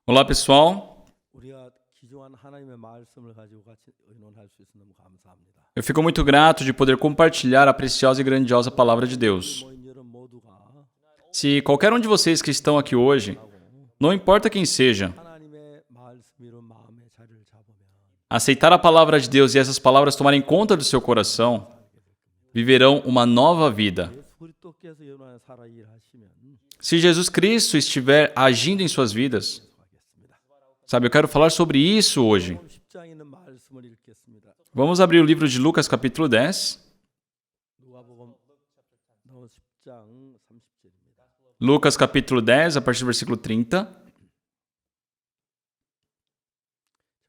Olá, pessoal. 우리가 귀중한 하나님의 말씀을 가지고 같이 의논할 수 있어 너무 감사합니다. Eu fico muito grato de poder compartilhar a preciosa e grandiosa palavra de Deus. 모인 여러분 모두가 Se qualquer um de vocês que estão aqui hoje, não importa quem seja, 하나님의 말씀 이룬 마음의 자리를 잡으면 aceitar a palavra de Deus e essas palavras tomarem conta do seu coração, viverão uma nova vida. 예수 그리스도께서 여러분 살아 일하시면 Se Jesus Cristo estiver agindo em suas vidas, sabe, eu quero falar sobre isso hoje. 10장에 있는 말씀을 읽겠습니다. Vamos abrir o livro de Lucas, capítulo 10. 누가복음 10장 30절입니다. Lucas, capítulo 10, a partir do versículo 30.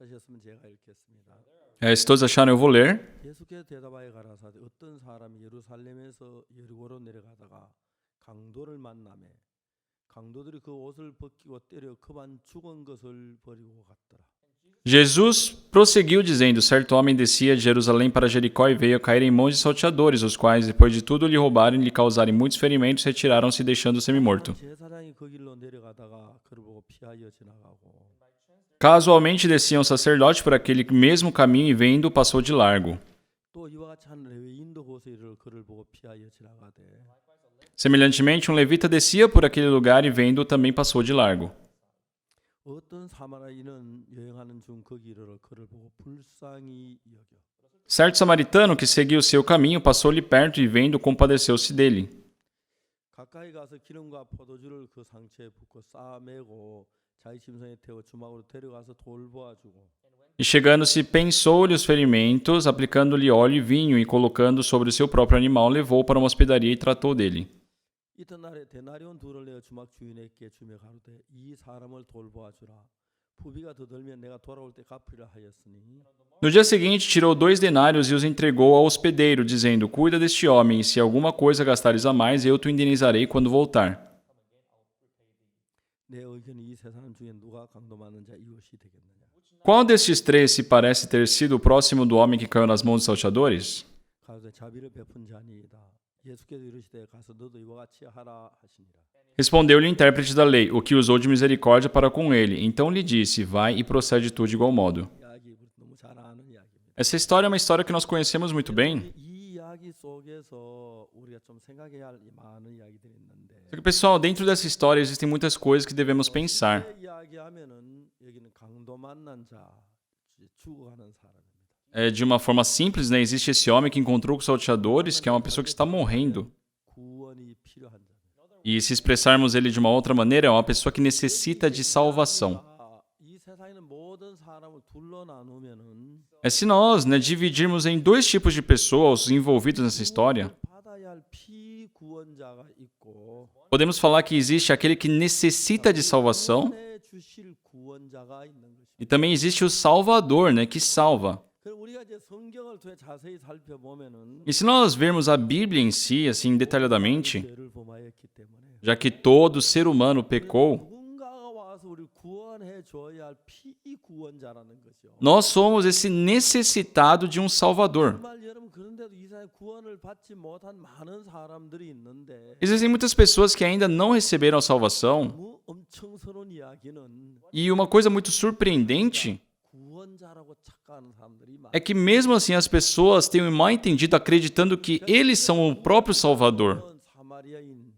찾으셨으면 제가 읽겠습니다. Se todos acharem, eu vou ler. 예수께서 대답하여 가라사대 어떤 사람이 예루살렘에서 여리고로 내려가다가 강도를 만나매 강도들이 그 옷을 벗기고 때려 그만 죽은 것을 버리고 갔더라. Jesus prosseguiu dizendo, certo homem descia de Jerusalém para Jericó e veio a cair em mãos de salteadores, os quais, depois de tudo lhe roubaram e lhe causarem muitos ferimentos, retiraram-se deixando-o semi-morto. 제사장이 그 길로 내려가다가 그를 보고 피하여 지나가고 Casualmente descia um sacerdote por aquele mesmo caminho e vendo, passou de largo. 또 이와 같이 한 레위인도 곳에 이르러 그를 보고 피하여 지나가되 Semelhantemente, um levita descia por aquele lugar e vendo, também passou de largo. 어떤 사마리아인은 여행하는 중 거기 이르러 그를 보고 불쌍히 여겨 Certo samaritano que seguia o seu caminho passou-lhe perto e vendo, compadeceu-se dele. 가까이 가서 기름과 포도주를 그 상처에 붓고 싸매고 자기 짐승에 태워 주막으로 데려가서 돌보아주고 E chegando-se, pensou-lhe os ferimentos, aplicando-lhe óleo e vinho, e colocando sobre o seu próprio animal, levou para uma hospedaria e tratou dele. 이튿날에 데나리온 둘을 내어 주막 주인에게 주며 가로되 이 사람을 돌보아주라 부비가 더 들면 내가 돌아올 때 갚으리라 하였으니 No dia seguinte, tirou 2 denários e os entregou ao hospedeiro, dizendo, cuida deste homem, e se alguma coisa gastares a mais, eu te indenizarei quando voltar. 내 의견이 이 세 사람 중에 누가 강도 맞는 자 이웃이 되겠느냐 Qual destes 3 se parece ter sido o próximo do homem que caiu nas mãos dos salteadores? 가로되 자비를 베푼 자니이다 예수께서 이르시되 가서 너도 이와 같이 하라 하시니라 Respondeu-lhe o intérprete da lei, o que usou de misericórdia para com ele. Então lhe disse, vai e procede tu de igual modo. 이야기 우리 너무 잘 아는 이야기입니다. Essa história é uma história que nós conhecemos muito bem. 이 이야기 속에서 우리가 좀 생각해야 할 많은 이야기들이 있는데 Só que, pessoal, dentro dessa história existem muitas coisas que devemos pensar. 쉽게 이야기하면은 여기는 강도 만난 자 죽어가는 사람입니다. De uma forma simples, né? Existe esse homem que encontrou com os salteadores, que é uma pessoa que está morrendo. 구원이 필요한 자. E se expressarmos ele de uma outra maneira, é uma pessoa que necessita de salvação. 이 세상에는 모든 사람을 둘러 나누면은 É se nós, né, dividirmos em 2 tipos de pessoas envolvidos nessa história, 받아야 할 피구원자가 있고 podemos falar que existe aquele que necessita de salvação 구원해 주실 구원자가 있는 것입니다. e também existe o Salvador, né, que salva. 그럼 우리가 이제 성경을 통해 자세히 살펴보면은 E se nós vermos a Bíblia em si, assim, detalhadamente, 죄를 범하였기 때문에 já que todo ser humano pecou, 누군가가 와서 우리 구원해 줘야 할 피구원자라는 거죠. nós somos esse necessitado de um Salvador. 정말 여러분 그런데도 이 세상에 구원을 받지 못한 많은 사람들이 있는데 Existem muitas pessoas que ainda não receberam a salvação, 너무 엄청스러운 이야기는 e uma coisa muito surpreendente 구원자라고 착각하는 사람들이 많아요. é que mesmo assim as pessoas têm um mal entendido acreditando que eles são o próprio Salvador. 사마리아인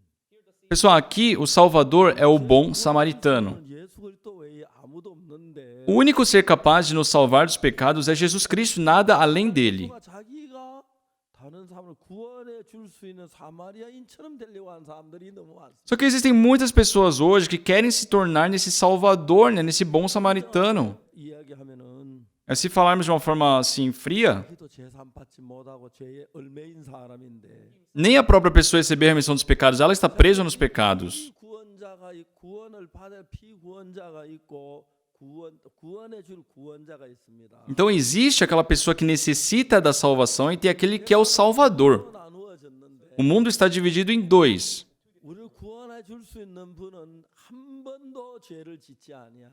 Pessoal, aqui o Salvador é o bom samaritano. 예수 그리스도 외에 아무도 없는데 O único ser capaz de nos salvar dos pecados é Jesus Cristo, nada além dele. 누가 자기가 다른 사람을 구원해 줄 수 있는 사마리아인처럼 되려고 하는 사람들이 너무 많습니다. Só que existem muitas pessoas hoje que querem se tornar nesse Salvador, né, nesse bom samaritano. 이야기하면은 Se falarmos de uma forma assim fria, 자기도 재산 받지 못하고 죄에 얽매인 사람인데 nem a própria pessoa receber a remissão dos pecados, ela está presa nos pecados. 구원자가 구원을 받을 피구원자가 있고 구원해 줄 구원자가 있습니다. Então existe aquela pessoa que necessita da salvação e tem aquele que é o Salvador. 나누어졌는데 O mundo está dividido em 2. 우리를 구원해 줄 수 있는 분은 한 번도 죄를 짓지 아니한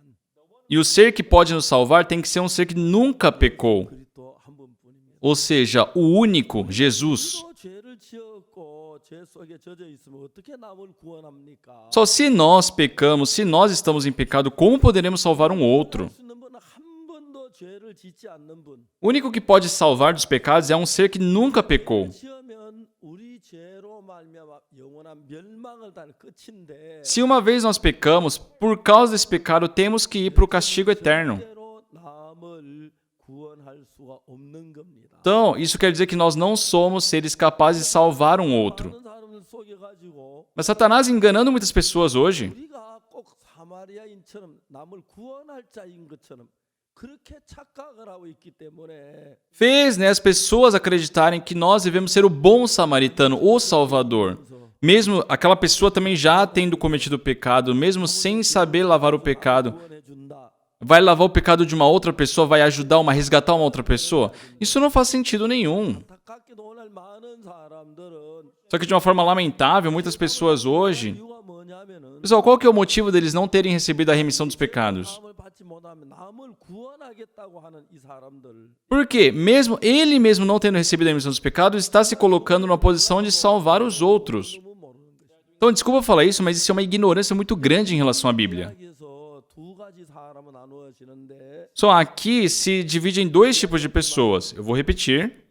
E o ser que pode nos salvar tem que ser um ser que nunca pecou. 그리스도 한 분뿐입니다. Ou seja, o único, Jesus. 또 죄를 지었고 죄 속에 젖어 있으면 어떻게 남을 구원합니까? Só se nós pecamos, se nós estamos em pecado, como poderemos salvar um outro? 할 수 있는 분은 한 번도 죄를 짓지 않는 분. O único que pode salvar dos pecados é um ser que nunca pecou. 지으면 우리 죄로 말미암아 영원한 멸망을 다 끝인데 Se uma vez nós pecamos, por causa desse pecado temos que ir para o castigo eterno. 절대로 남을 구원할 수가 없는 겁니다. Então, isso quer dizer que nós não somos seres capazes de salvar um outro. 많은 사람을 속여가지고 Mas Satanás, enganando muitas pessoas hoje, 우리가 꼭 사마리아인처럼 남을 구원할 자인 것처럼 그렇게 착각을 하고 있기 때문에 fez as pessoas acreditarem que nós devemos ser o bom samaritano, o salvador. Mesmo aquela pessoa também já tendo cometido o pecado, mesmo sem saber lavar o pecado, 구원해준다. vai lavar o pecado de uma outra pessoa, vai ajudar resgatar uma outra pessoa? Isso não faz sentido nenhum. 안타깝게도 오늘 많은 사람들은 Só que de uma forma lamentável, muitas pessoas hoje... 이유가 뭐냐면은 Pessoal, qual que é o motivo deles não terem recebido a remissão dos pecados? 마음을 받지 못하면 남을 구원하겠다고 하는 이 사람들 Porque, mesmo ele mesmo não tendo recebido a remissão dos pecados, está se colocando numa posição de salvar os outros. 너무 모르는 것이. Então, desculpa falar isso, mas isso é uma ignorância muito grande em relação à Bíblia. 여기서 두 가지 사람은 나누어지는데 Só aqui se divide em dois tipos de pessoas. Eu vou repetir.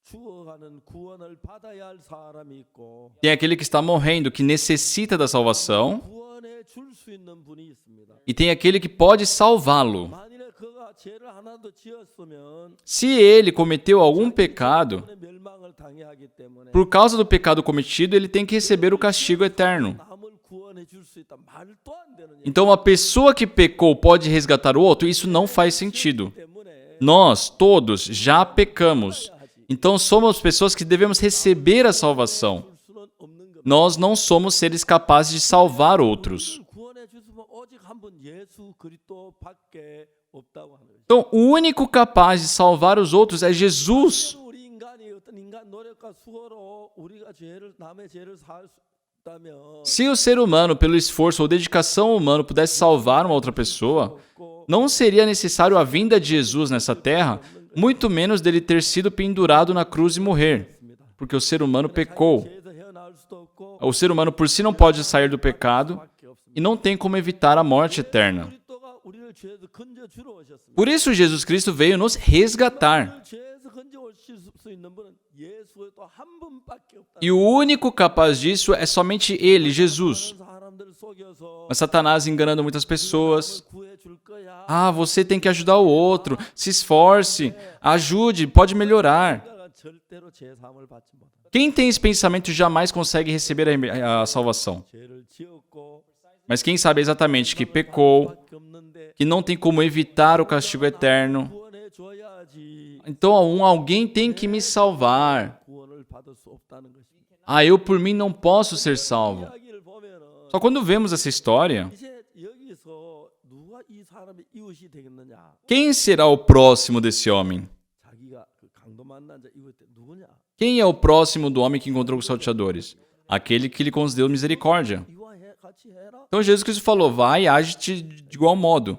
죽어가는 구원을 받아야 할 사람이 있고 Tem aquele que está morrendo, que necessita da salvação, 구원해 줄 수 있는 분이 있습니다. e tem aquele que pode salvá-lo. 만일에 그가 죄를 하나도 지었으면 Se ele cometeu algum pecado, 구원의 멸망을 당해하기 때문에 por causa do pecado cometido, ele tem que receber o castigo eterno. 남을 구원해 줄 수 있다. 말도 안 되는 얘기 Então, uma pessoa que pecou pode resgatar o outro? Isso não faz sentido. 때문에 Nós, todos, já pecamos. Então, somos pessoas que devemos receber a salvação. 줄 수는 없는 겁니다. Nós não somos seres capazes de salvar outros. 구원해 주시면 오직 한 분 예수 그리스도밖에 없다고 하는 거죠. Então, o único capaz de salvar os outros é Jesus. 우리 인간이 어떤 인간 노력과 수고로 우리가 죄를 남의 죄를 살 수 있다면 Se o ser humano, pelo esforço ou dedicação humana, pudesse salvar uma outra pessoa, não seria necessário a vinda de Jesus nessa terra, muito menos dele ter sido pendurado na cruz e morrer, porque o ser humano pecou. 죄에서 헤어나올 수도 없고 O ser humano por si não pode sair do pecado 밖에 없습니다. e não tem como evitar a morte eterna. 그리스도가 우리를 죄에서 건져 주러 오셨습니다. Por isso Jesus Cristo veio nos resgatar. 우리를 죄에서 건져 오실 수 있는 분은 예수 또 한 분밖에 없다. E o único capaz disso é somente Ele, Jesus. 사람들 속여서 Mas Satanás enganando muitas pessoas. 구해 줄 거야. Ah, você tem que ajudar o outro. Se esforce. Ajude, pode melhorar. 인간은 절대로 죄 사함을 받지 못한다. Quem tem esse pensamento jamais consegue receber a salvação. 죄를 지었고 Mas quem sabe exatamente que pecou, 밖에 없는데 que não tem como evitar o castigo eterno. 구원해 줘야지 Então alguém tem que me salvar. 구원을 받을 수 없다는 것입니다. Ah, eu por mim não posso ser salvo. 이야기를 보면은 Só quando vemos essa história, 이제 여기서 누가 이 사람의 이웃이 되겠느냐? quem será o próximo desse homem? 자기가 그 강도 만난 자 이웃 때 누구냐? Quem é o próximo do homem que encontrou os salteadores? Aquele que lhe concedeu misericórdia. 이와 같이 해라. Então Jesus Cristo falou, vai e age-te de igual modo.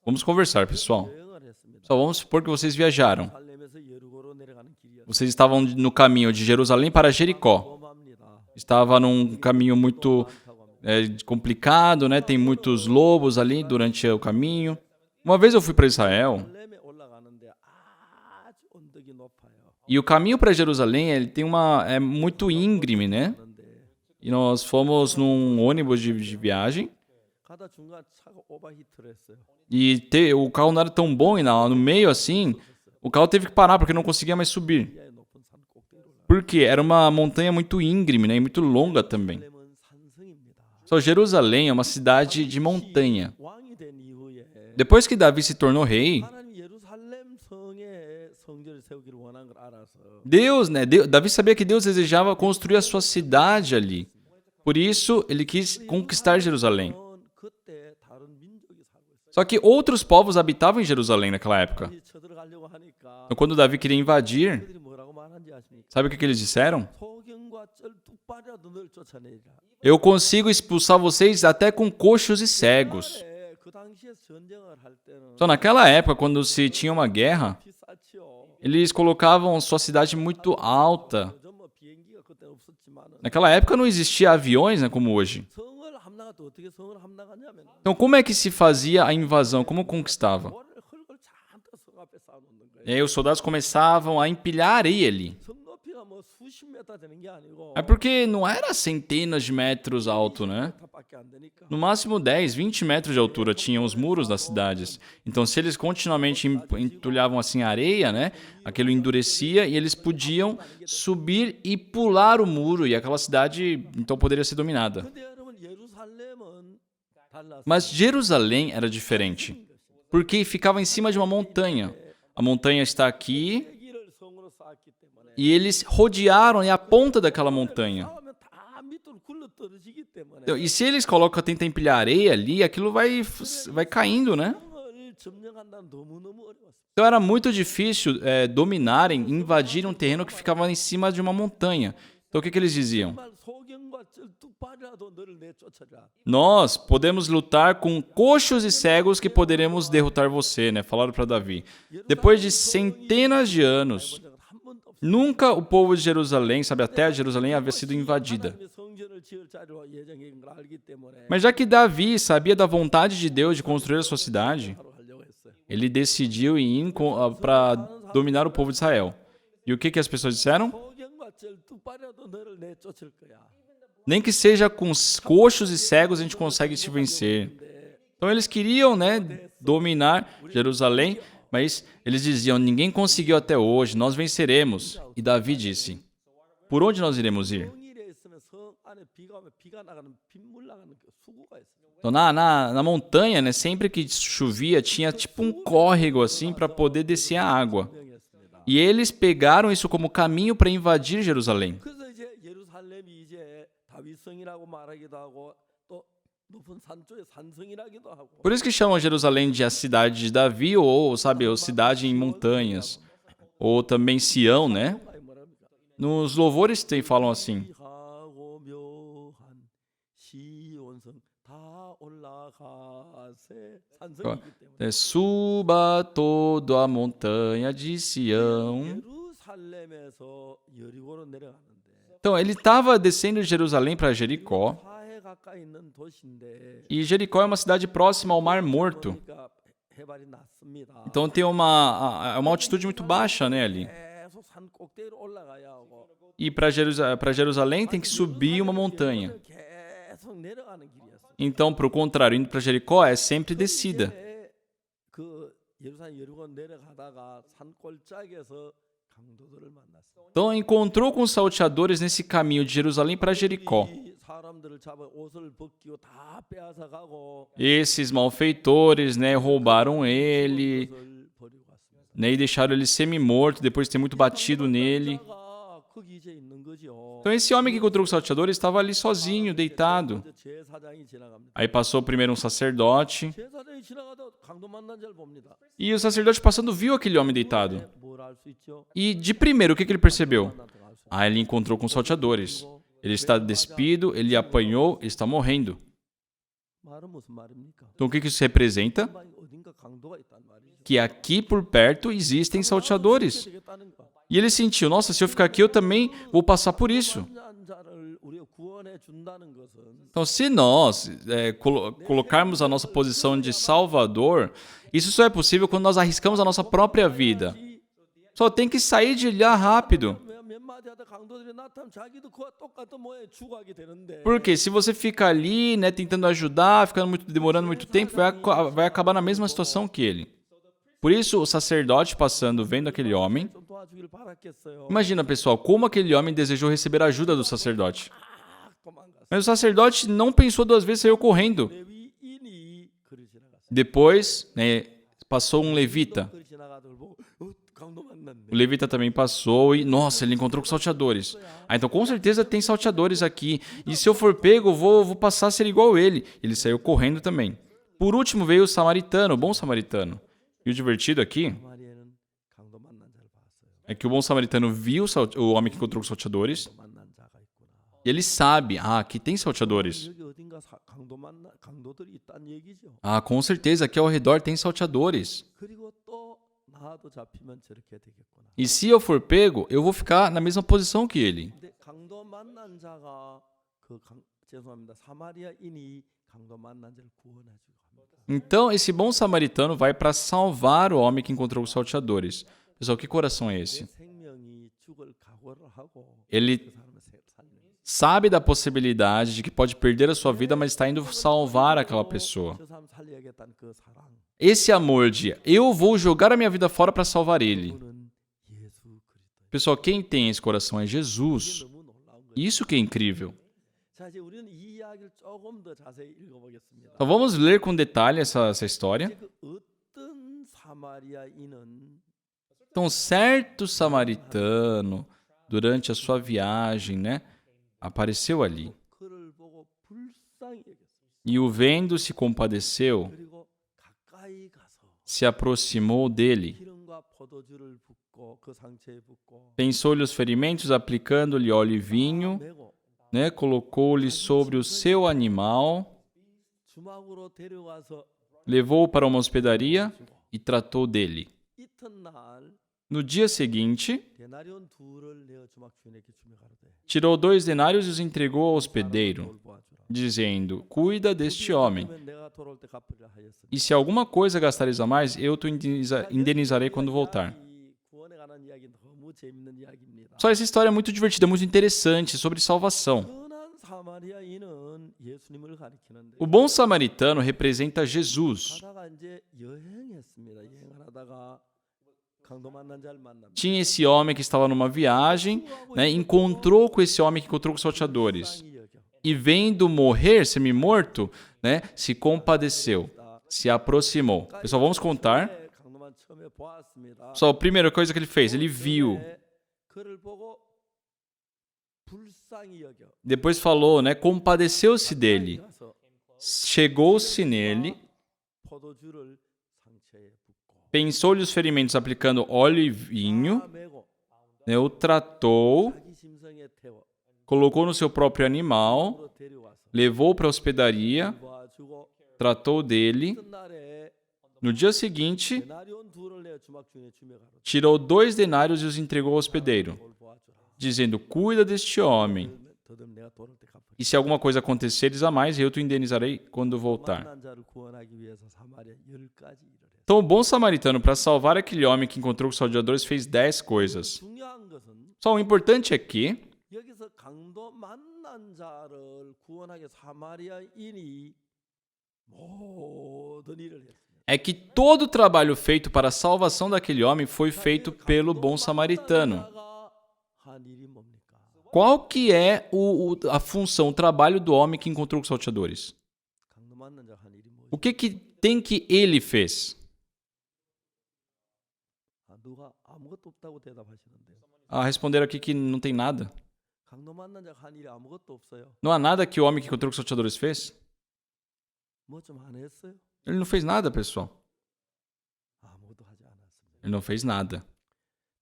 Vamos conversar, pessoal. 여행을 했습니다. Só vamos supor que vocês viajaram. 살렘에서 예루고로 내려가는 길이었습니다. Vocês estavam no caminho de Jerusalém para Jericó. 험합니다. Estava num caminho muito complicado, né? Tem muitos lobos ali durante o caminho. Uma vez eu fui para Israel 살렘에 올라가는데 아주 언덕이 높아요. e o caminho para Jerusalém ele tem é muito íngreme, né? 그런데 E nós fomos num ônibus de viagem 가다 중간 차가 오버히트를 했어요. e o carro não era tão bom e no meio assim o carro teve que parar porque não conseguia mais subir. 시야의 높은 산 꼭대기로 올라. Porque era uma montanha muito íngreme, né? E muito longa também. 살렘은 산성입니다. Só Jerusalém é uma cidade de montanha. 왕이 된 이후에 Depois que Davi se tornou rei, 하나님 예루살렘 성에 성전을 세우기를 원한 걸 알아서 Deus, né? Davi sabia que Deus desejava construir a sua cidade ali. Por isso, ele quis conquistar Jerusalém. 그때 다른 민족이 살고 있어요. Só que outros povos habitavam em Jerusalém naquela época. 이 쳐들어가려고 하니까 Então, quando Davi queria invadir, 그들이 뭐라고 말한지 아십니까? sabe o que eles disseram? 소경과 쩔뚝발이라도 널 쫓아내리라. Eu consigo expulsar vocês até com coxos e cegos. 그 당시에 전쟁을 할 때는 Então, naquela época, quando se tinha uma guerra, 비쌌지요. eles colocavam sua cidade muito alta. 요즘 뭐 비행기가 그때 없었지만 없었지만은 Naquela época não existia aviões, né, como hoje. 성을 함락할 때 어떻게 성을 함락하냐면 Então como é que se fazia a invasão? Como conquistava? 모래를 흙을 잔뜩 성 앞에 쌓아놓는 거예요. E aí os soldados começavam a empilhar areia ali. 성 높이가 뭐 수십 메타 되는 게 아니고 É porque não era centenas de metros alto, né? 밖에 안 되니까 No máximo 10, 20 metros de altura tinham os muros das cidades. Então, se eles continuamente entulhavam assim a areia, né? Aquilo endurecia e eles podiam subir e pular o muro e aquela cidade então poderia ser dominada. 근데 여러분 예루살렘은 달랐어요. Mas Jerusalém era diferente, porque ficava em cima de uma montanha. A montanha está aqui 길을 성으로 쌓았기 때문에 e eles rodearam a ponta daquela montanha. 싸우면 다 밑으로 굴러 떨어지기 때문에 Então, e se eles tentam empilhar areia ali, aquilo vai caindo, né? 성을 점령한다는 너무너무 어려웠어요. Então era muito difícil dominarem, invadirem um terreno que ficava em cima de uma montanha. Então o que eles diziam? 정말 소경과 쩔뚝발이라도 너를 내쫓아라. Nós podemos lutar com coxos e cegos que poderemos derrotar você, né? Falaram para Davi. Depois de centenas de anos, 한 번도 없어요. nunca o povo de Jerusalém, sabe, até Jerusalém havia sido invadida. 하나님의 성전을 지을 자리로 예정한 걸 알기 때문에 Mas já que Davi sabia da vontade de Deus de construir a sua cidade, 바로 하려고 했어요. ele decidiu ir para dominar o povo de Israel. E o que as pessoas disseram? 소경과 쩔뚝발이라도 너를 내쫓을 거야. Nem que seja com os coxos e cegos a gente consegue te vencer. Então eles queriam, né, dominar Jerusalém, mas eles diziam, ninguém conseguiu até hoje, nós venceremos. E Davi disse, por onde nós iremos ir? 성일에 있으면 성 안에 비가 오면 비가 나가는 빗물 나가는 그 수구가 있어요. Então na montanha, né, sempre que chovia, tinha tipo um córrego assim para poder descer a água. 명이었습니다. E eles pegaram isso como caminho para invadir Jerusalém. 그래서 이제 예루살렘이 이제 다윗성이라고 말하기도 하고 또 높은 산 쪽에 산성이라기도 하고 Por isso que chamam Jerusalém de a cidade de Davi, ou, sabe, ou cidade em montanhas. Ou também Sião, né? 아니 뭐랍니까? Nos louvores falam assim. 하고 묘한 시온성 다 올라가세 산성이기 때문에 Suba toda a montanha de Sião. 예루살렘에서 여리고로 내려가는데 Então, ele estava descendo de Jerusalém para Jericó. 사해 가까이 있는 도시인데 E Jericó é uma cidade próxima ao Mar Morto. 그러니까 해발이 낮습니다. Então, tem uma altitude muito baixa, né, ali. 계속 산 꼭대기로 올라가야 하고 E para Jerusalém tem que subir uma montanha. 계속 내려가는 길이었어요. Então, para o contrário, indo para Jericó é sempre descida. 그 예루살렘 여리고 내려가다가 산 꼴짝에서 강도들을 만났어요. Então, encontrou com os salteadores nesse caminho de Jerusalém para Jericó. 이 사람들을 잡아 옷을 벗기고 다 빼앗아 가고 Esses malfeitores, né, roubaram ele, 것을 버리고 왔습니다. né, e deixaram ele semi-morto depois de ter muito batido nele. 남자가 거기 이제 있는 거죠. Então, esse homem que encontrou com os salteadores estava ali sozinho, deitado. 먼저 제사장이 지나갑니다. Aí passou primeiro um sacerdote, 제사장이 지나가다 강도 만난 자를 봅니다. e o sacerdote passando viu aquele homem deitado. 뭘 알 수 있죠? E de primeiro, o que ele percebeu? 만났다고 알 수. Ah, ele encontrou com os salteadores. Ele está despido, ele apanhou, ele está morrendo. 말은 무슨 말입니까? Então, o que isso representa? 어딘가 강도가 있단 말이죠. Que aqui por perto existem salteadores. 되겠다는 거. E ele sentiu, nossa, se eu ficar aqui, eu também vou passar por isso. 만난 자를 우리가 구원해 준다는 것은 Então, se nós colocarmos a nossa posição de salvador, isso só é possível quando nós arriscamos a nossa própria vida. Só tem que sair de lá rápido. 몇 마디 하다 강도들이 나타나면 자기도 그와 똑같은 모양에 죽어가게 되는데 Porque se você fica ali, né, tentando ajudar, demorando muito tempo, vai acabar na mesma situação que ele. Por isso, o sacerdote passando, vendo aquele homem, 좀 도와주길 바랐겠어요. imagina, pessoal, como aquele homem desejou receber a ajuda do sacerdote. 막 도망갔어요. Mas o sacerdote não pensou duas vezes, saiu correndo. 레위인이 그를 지나갔어요. Depois, né, passou um levita. 그를 지나가더니 보고 강도 만났네. O levita também passou e, nossa, ele encontrou com salteadores. Ah, então com certeza tem salteadores aqui. E se eu for pego, eu vou passar a ser igual ele. Ele saiu correndo também. Por último veio o samaritano, o bom samaritano. E o divertido aqui 마리에는 강도 만난 자를 봤어요. é que o bom samaritano viu o homem que encontrou com salteadores. 만난 자가 있구나. E ele sabe, aqui tem salteadores. 여기 어딘가 강도들이 있다는 얘기죠. Ah, com certeza, aqui ao redor tem salteadores. 그리고 또 나도 잡히면 저렇게 되겠구나. E se eu for pego, eu vou ficar na mesma posição que ele. 근데 강도 만난 자가 죄송합니다. 사마리아인이 강도 만난 자를 구원해 주고 합니다. Então, esse bom samaritano vai para salvar o homem que encontrou os salteadores. Pessoal, que coração é 내 esse? 생명이 죽을 각오를 하고 Ele 그 사람을 살리는. sabe da possibilidade de que pode perder a sua vida, mas está indo salvar aquela pessoa. 저 사람 살려야겠다는 그 사랑. Esse amor de eu vou jogar a minha vida fora para salvar ele. 그분은 예수 그리스도. Pessoal, quem tem esse coração é Jesus. 너무 놀라운 거예요. Isso que é incrível. 자, 이제 우리는 이 이야기를 조금 더 자세히 읽어보겠습니다. Então vamos ler com detalhe essa história. 이제 그 어떤 사마리아인은 Então, certo samaritano, durante a sua viagem, né, apareceu ali. 그를 보고 불쌍히 여겼습니다. E o vendo se compadeceu, 그리고 가까이 가서 se aproximou dele. 기름과 포도주를 붓고 그 상처에 붓고 Pensou-lhe os ferimentos, aplicando-lhe óleo e vinho, 메고 né, colocou-lhe sobre o seu animal, 주막으로 데려와서 levou-o para uma hospedaria e tratou dele. 이튿날 No dia seguinte, 데나리온 둘을 내어 주막 주인에게 주며 가로되 tirou 2 denários e os entregou ao hospedeiro, 돌보아주라. dizendo: Cuida deste homem. 그러면 내가 돌아올 때 갚으리라 하였으니. E se alguma coisa gastares a mais, eu te indenizarei quando voltar. 이 구원에 관한 이야기 너무 재밌는 이야기입니다. Só essa história é muito divertida, muito interessante, sobre salvação. 선한 사마리아인은 예수님을 가리키는데 O bom samaritano representa Jesus. 하다가 이제 여행했습니다. 여행을 하다가 강도 만난 자를 만납니다. Tinha esse homem que estava numa viagem, né, encontrou com esse homem que encontrou com os salteadores. 불쌍히 여겨. E vendo morrer, semi-morto, né, se compadeceu, se aproximou. Pessoal, vamos contar. 강도만 처음에 보았습니다. Só a primeira coisa que ele fez, ele viu. 그를 보고 불쌍히 여겨. Depois falou, né, compadeceu-se dele. 가서 Chegou-se nele, 포도주를 상처에 붓고 pensou-lhe os ferimentos aplicando óleo e vinho, 메고 né, o tratou, 자기 심성에 태워 colocou no seu próprio animal, 으로 데려와서 levou para a hospedaria, 도와주고 tratou dele. 첫날에 No dia seguinte, 데나리온 둘을 내어 주막 주인에 주며 가로되 tirou 2 denários e os entregou ao hospedeiro, 돌보아주라. dizendo: Cuida deste homem. 더듬 내가 돌아올 때 갚으리라. E se alguma coisa aconteceres a mais, eu te indenizarei quando voltar. 만난 자를 구원하기 위해서 사마리아 10가지 일을 했어. Então, o bom samaritano, para salvar aquele homem que encontrou com os salteadores, fez 10 coisas. 중요한 것은 Só o importante é que 여기서 강도 만난 자를 구원하기 사마리아인이 모든 일을 했습니다. é que todo o trabalho feito para a salvação daquele homem foi feito pelo bom samaritano. 자가 한 일이 뭡니까? Qual que é a função, o trabalho do homem que encontrou com os salteadores? 강도 만난 자가 한 일이 뭐죠? O que tem que ele fez? 누가 아무것도 없다고 대답하시는데요. Responderam aqui que não tem nada. 강도 만난 자가 한 일이 아무것도 없어요. Não há nada que o homem que encontrou com os salteadores fez? 뭐 좀 안 했어요? Ele não fez nada, pessoal. 아무것도 하지 않았습니다. Ele não fez nada.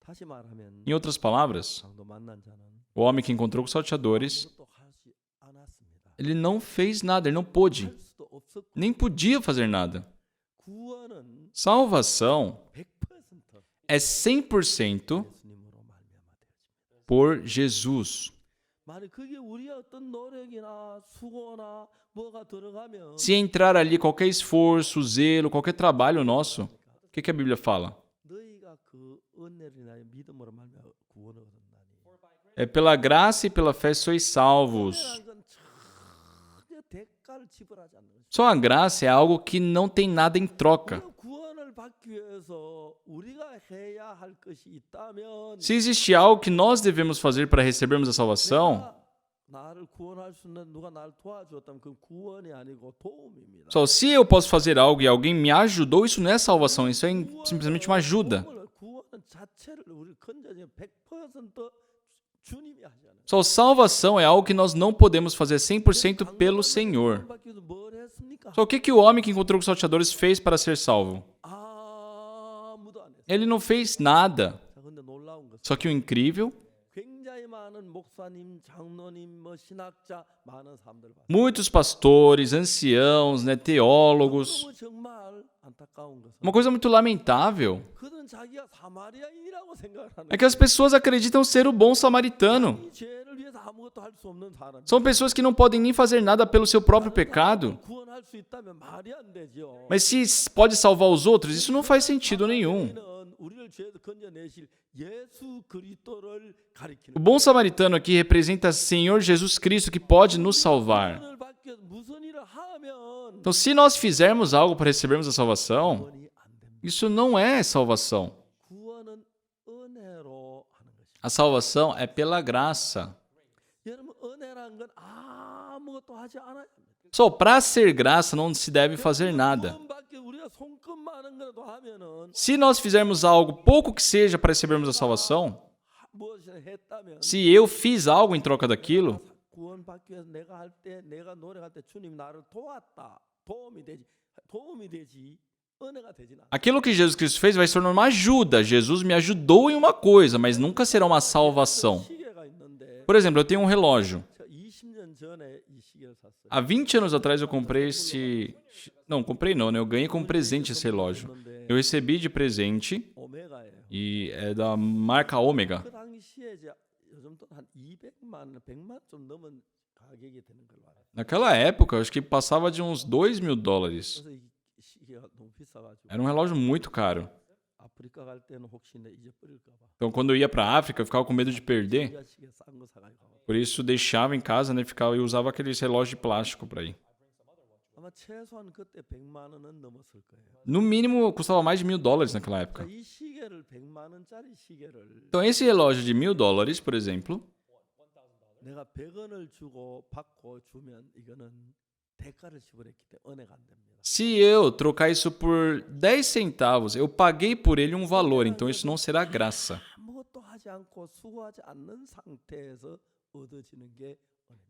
다시 말하면 Em outras palavras, 강도 만난 자는 o homem que encontrou com os salteadores, 아무것도 하지 않았습니다. ele não fez nada, ele não pôde, 할 수도 없었고 nem podia fazer nada. 구원은 Salvação 100% é 100% 예수님으로 말미암아 되어집니다. por Jesus. 만약 그게 우리의 어떤 노력이나 수고나 뭐가 들어가면 Se entrar ali qualquer esforço, zelo, qualquer trabalho nosso, o que a Bíblia fala? 너희가 그 은혜를 인하여 믿음으로 말미암아 구원을 얻었나니. É pela graça e pela fé sois salvos. 은혜란 건 전혀 대가를 지불하지 않는 것입니다. Só a graça é algo que não tem nada em troca. 우리가 구원을 받기 위해서 우리가 해야 할 것이 있다면 Se existe algo que nós devemos fazer para recebermos a salvação, 내가 나를 구원할 수 있는 누가 나를 도와주었다면 그 구원이 아니고 도움입니다. só se eu posso fazer algo e alguém me ajudou, isso não é salvação, isso é simplesmente uma ajuda. 구원은 자체를 우리 건져지 100% 주님이 하잖아요. Só salvação é algo que nós não podemos fazer 100% pelo Senhor. 뭘 했습니까? Só o que o homem que encontrou com os salteadores fez para ser salvo? 아무도 안 했어요. Ele não fez nada. 자, 근데 놀라운 것은 Só que o incrível, 굉장히 많은 목사님, 장로님, 뭐 신학자 많은 사람들 봤어요. muitos pastores, anciãos, né, teólogos. 너무 정말 안타까운 것은 Uma coisa muito lamentável 그들은 사람들은 자기가 사마리아인이라고 생각을 하는 É que as pessoas acreditam ser o bom samaritano. 이 죄를 위해서 아무것도 할 수 없는 사람. São pessoas que não podem nem fazer nada pelo seu próprio pecado. 구원할 수 있다면 말이 안 되죠. Mas se pode salvar os outros, isso não faz sentido nenhum. 우리를 죄에서 건져내실 예수 그리스도를 가리키는 O bom samaritano aqui representa Senhor Jesus Cristo que pode nos salvar. 구원을 받기 위해서 무슨 일을 하면 Então, se nós fizermos algo para recebermos a salvação, 구원이 안 됩니다. isso não é salvação. 구원은 은혜로 하는 것입니다. A salvação é pela graça. 여러분 은혜란 건 아무것도 하지 않아요. Só para ser graça não se deve fazer nada. 구원받기 우리가 손끝만한 거라도 하면은 Se nós fizermos algo, pouco que seja, para recebermos a salvação, 무엇을 했다면 se eu fiz algo em troca daquilo, 구원받기 위해서 내가 할 때 내가 노력할 때 주님이 나를 도왔다. 도움이 되지 은혜가 되진 않아. aquilo que Jesus Cristo fez vai se tornar uma ajuda. Jesus me ajudou em uma coisa, mas nunca será uma salvação. 시계가 있는데 Por exemplo, eu tenho um relógio. 제가 20년 전에 이 시계를 샀어요. Há 20 anos atrás eu comprei esse... Não, comprei não, né? Eu ganhei como presente esse relógio. Eu recebi de presente 오메가예요. e é da marca Ômega. 그 당시에 이제 요즘 또 한 200만, 100만 좀 넘은 가격이 되는 걸로 알아요. Naquela época, eu acho que passava de uns $2.000. 그래서 이 시계가 너무 비싸가지고 Era um relógio muito caro. 아프리카 갈 때는 혹시나 잊어버릴까 봐. Então, quando eu ia para África, eu ficava com medo de perder. 우리가 시계 싼 거 사가지고. Por isso, deixava em casa, né? Ficava e usava aqueles relógios de plástico para ir. 아마 최소한 그때 100만 원은 넘었을 거예요. No mínimo, custava mais de $1.000 naquela época. 이 시계를 100만 원짜리 시계를 Então, esse relógio de $1.000, por exemplo, 내가 100원을 주고 받고 주면 이거는 대가를 지불했기 때문에 은혜가 안 됩니다. se eu trocar isso por 10 centavos, eu paguei por ele um valor, então isso não será graça. 아무것도 하지 않고 수고하지 않는 상태에서 얻어지는 게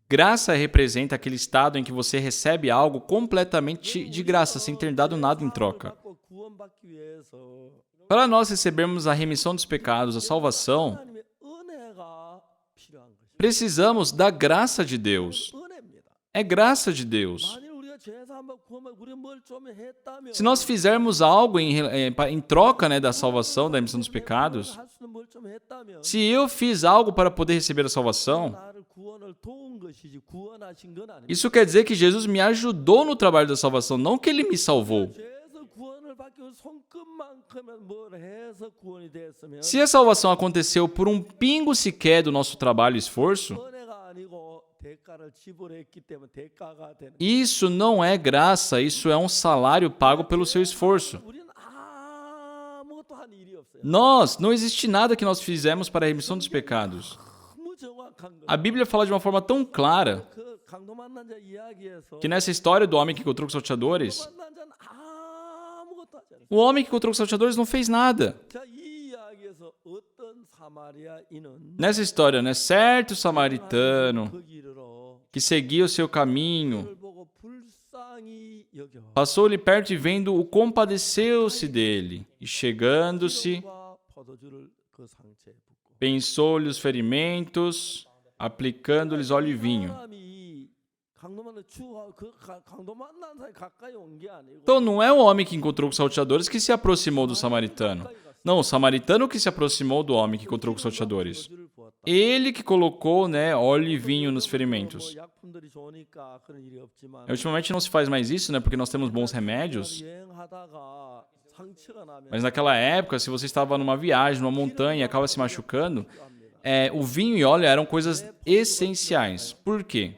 Graça representa aquele estado em que você recebe algo completamente de graça, sem ter dado nada em troca. 받고 구원받기 위해서 Para nós recebermos a remissão dos pecados, a salvação, 하나님의 은혜가 필요한 것입니다. precisamos da graça de Deus. 은혜입니다. É graça de Deus. 만일 우리가 죄에서 한번 구원받 우리 뭘 좀 했다면 Se nós fizermos algo em troca, né, da salvação, da remissão dos pecados, 할 수는 뭘 좀 했다면 se eu fiz algo para poder receber a salvação, 나를 구원을 도운 것이지 구원하신 건 아닙니다. isso quer dizer que Jesus me ajudou no trabalho da salvação, não que ele me salvou. 죄에서 구원을 받기 위해 손끝만큼은 뭘 해서 구원이 됐으면 Se a salvação aconteceu por um pingo sequer do nosso trabalho e esforço, 은혜가 아니고 대가를 지불했기 때문에 대가가 되는. isso não é graça, isso é um salário pago pelo seu esforço. 우리는 아무것도 한 일이 없어요. Nós, não existe nada que nós fizemos para a remissão dos pecados. 너무 정확한 거. A Bíblia fala de uma forma tão clara 그 강도 만난 자 이야기에서 que nessa história do homem que encontrou com os salteadores, 만난 자는 아무것도 하지 않았어요. o homem que encontrou com os salteadores não fez nada. 자, 이 이야기에서 어떤 사마리아인은 Nessa história, né, certo samaritano 그 길으로 que seguia o seu caminho, 그를 보고 불쌍히 여겨 passou-lhe perto e vendo, o compadeceu-se dele, e chegando-se, 기름과 포도주를 그 상처에 붓고 pensou-lhe os ferimentos, aplicando-lhes óleo e vinho. 사람이 강도 만난 강도 만난 사이 가까이 온 게 아니고 Então não é o homem que encontrou com os salteadores que se aproximou do samaritano. Não, o samaritano que se aproximou do homem que encontrou com os salteadores. 포도주를 부었다. Ele que colocou, né, óleo e vinho nos ferimentos. 뭐 약품들이 좋으니까 그런 일이 없지만 Ultimamente não se faz mais isso, né, porque nós temos bons remédios. 여행하다가 상처가 나면 Mas naquela época, se você estava numa viagem, numa montanha e acaba se machucando, o vinho e óleo eram coisas essenciais. Por quê?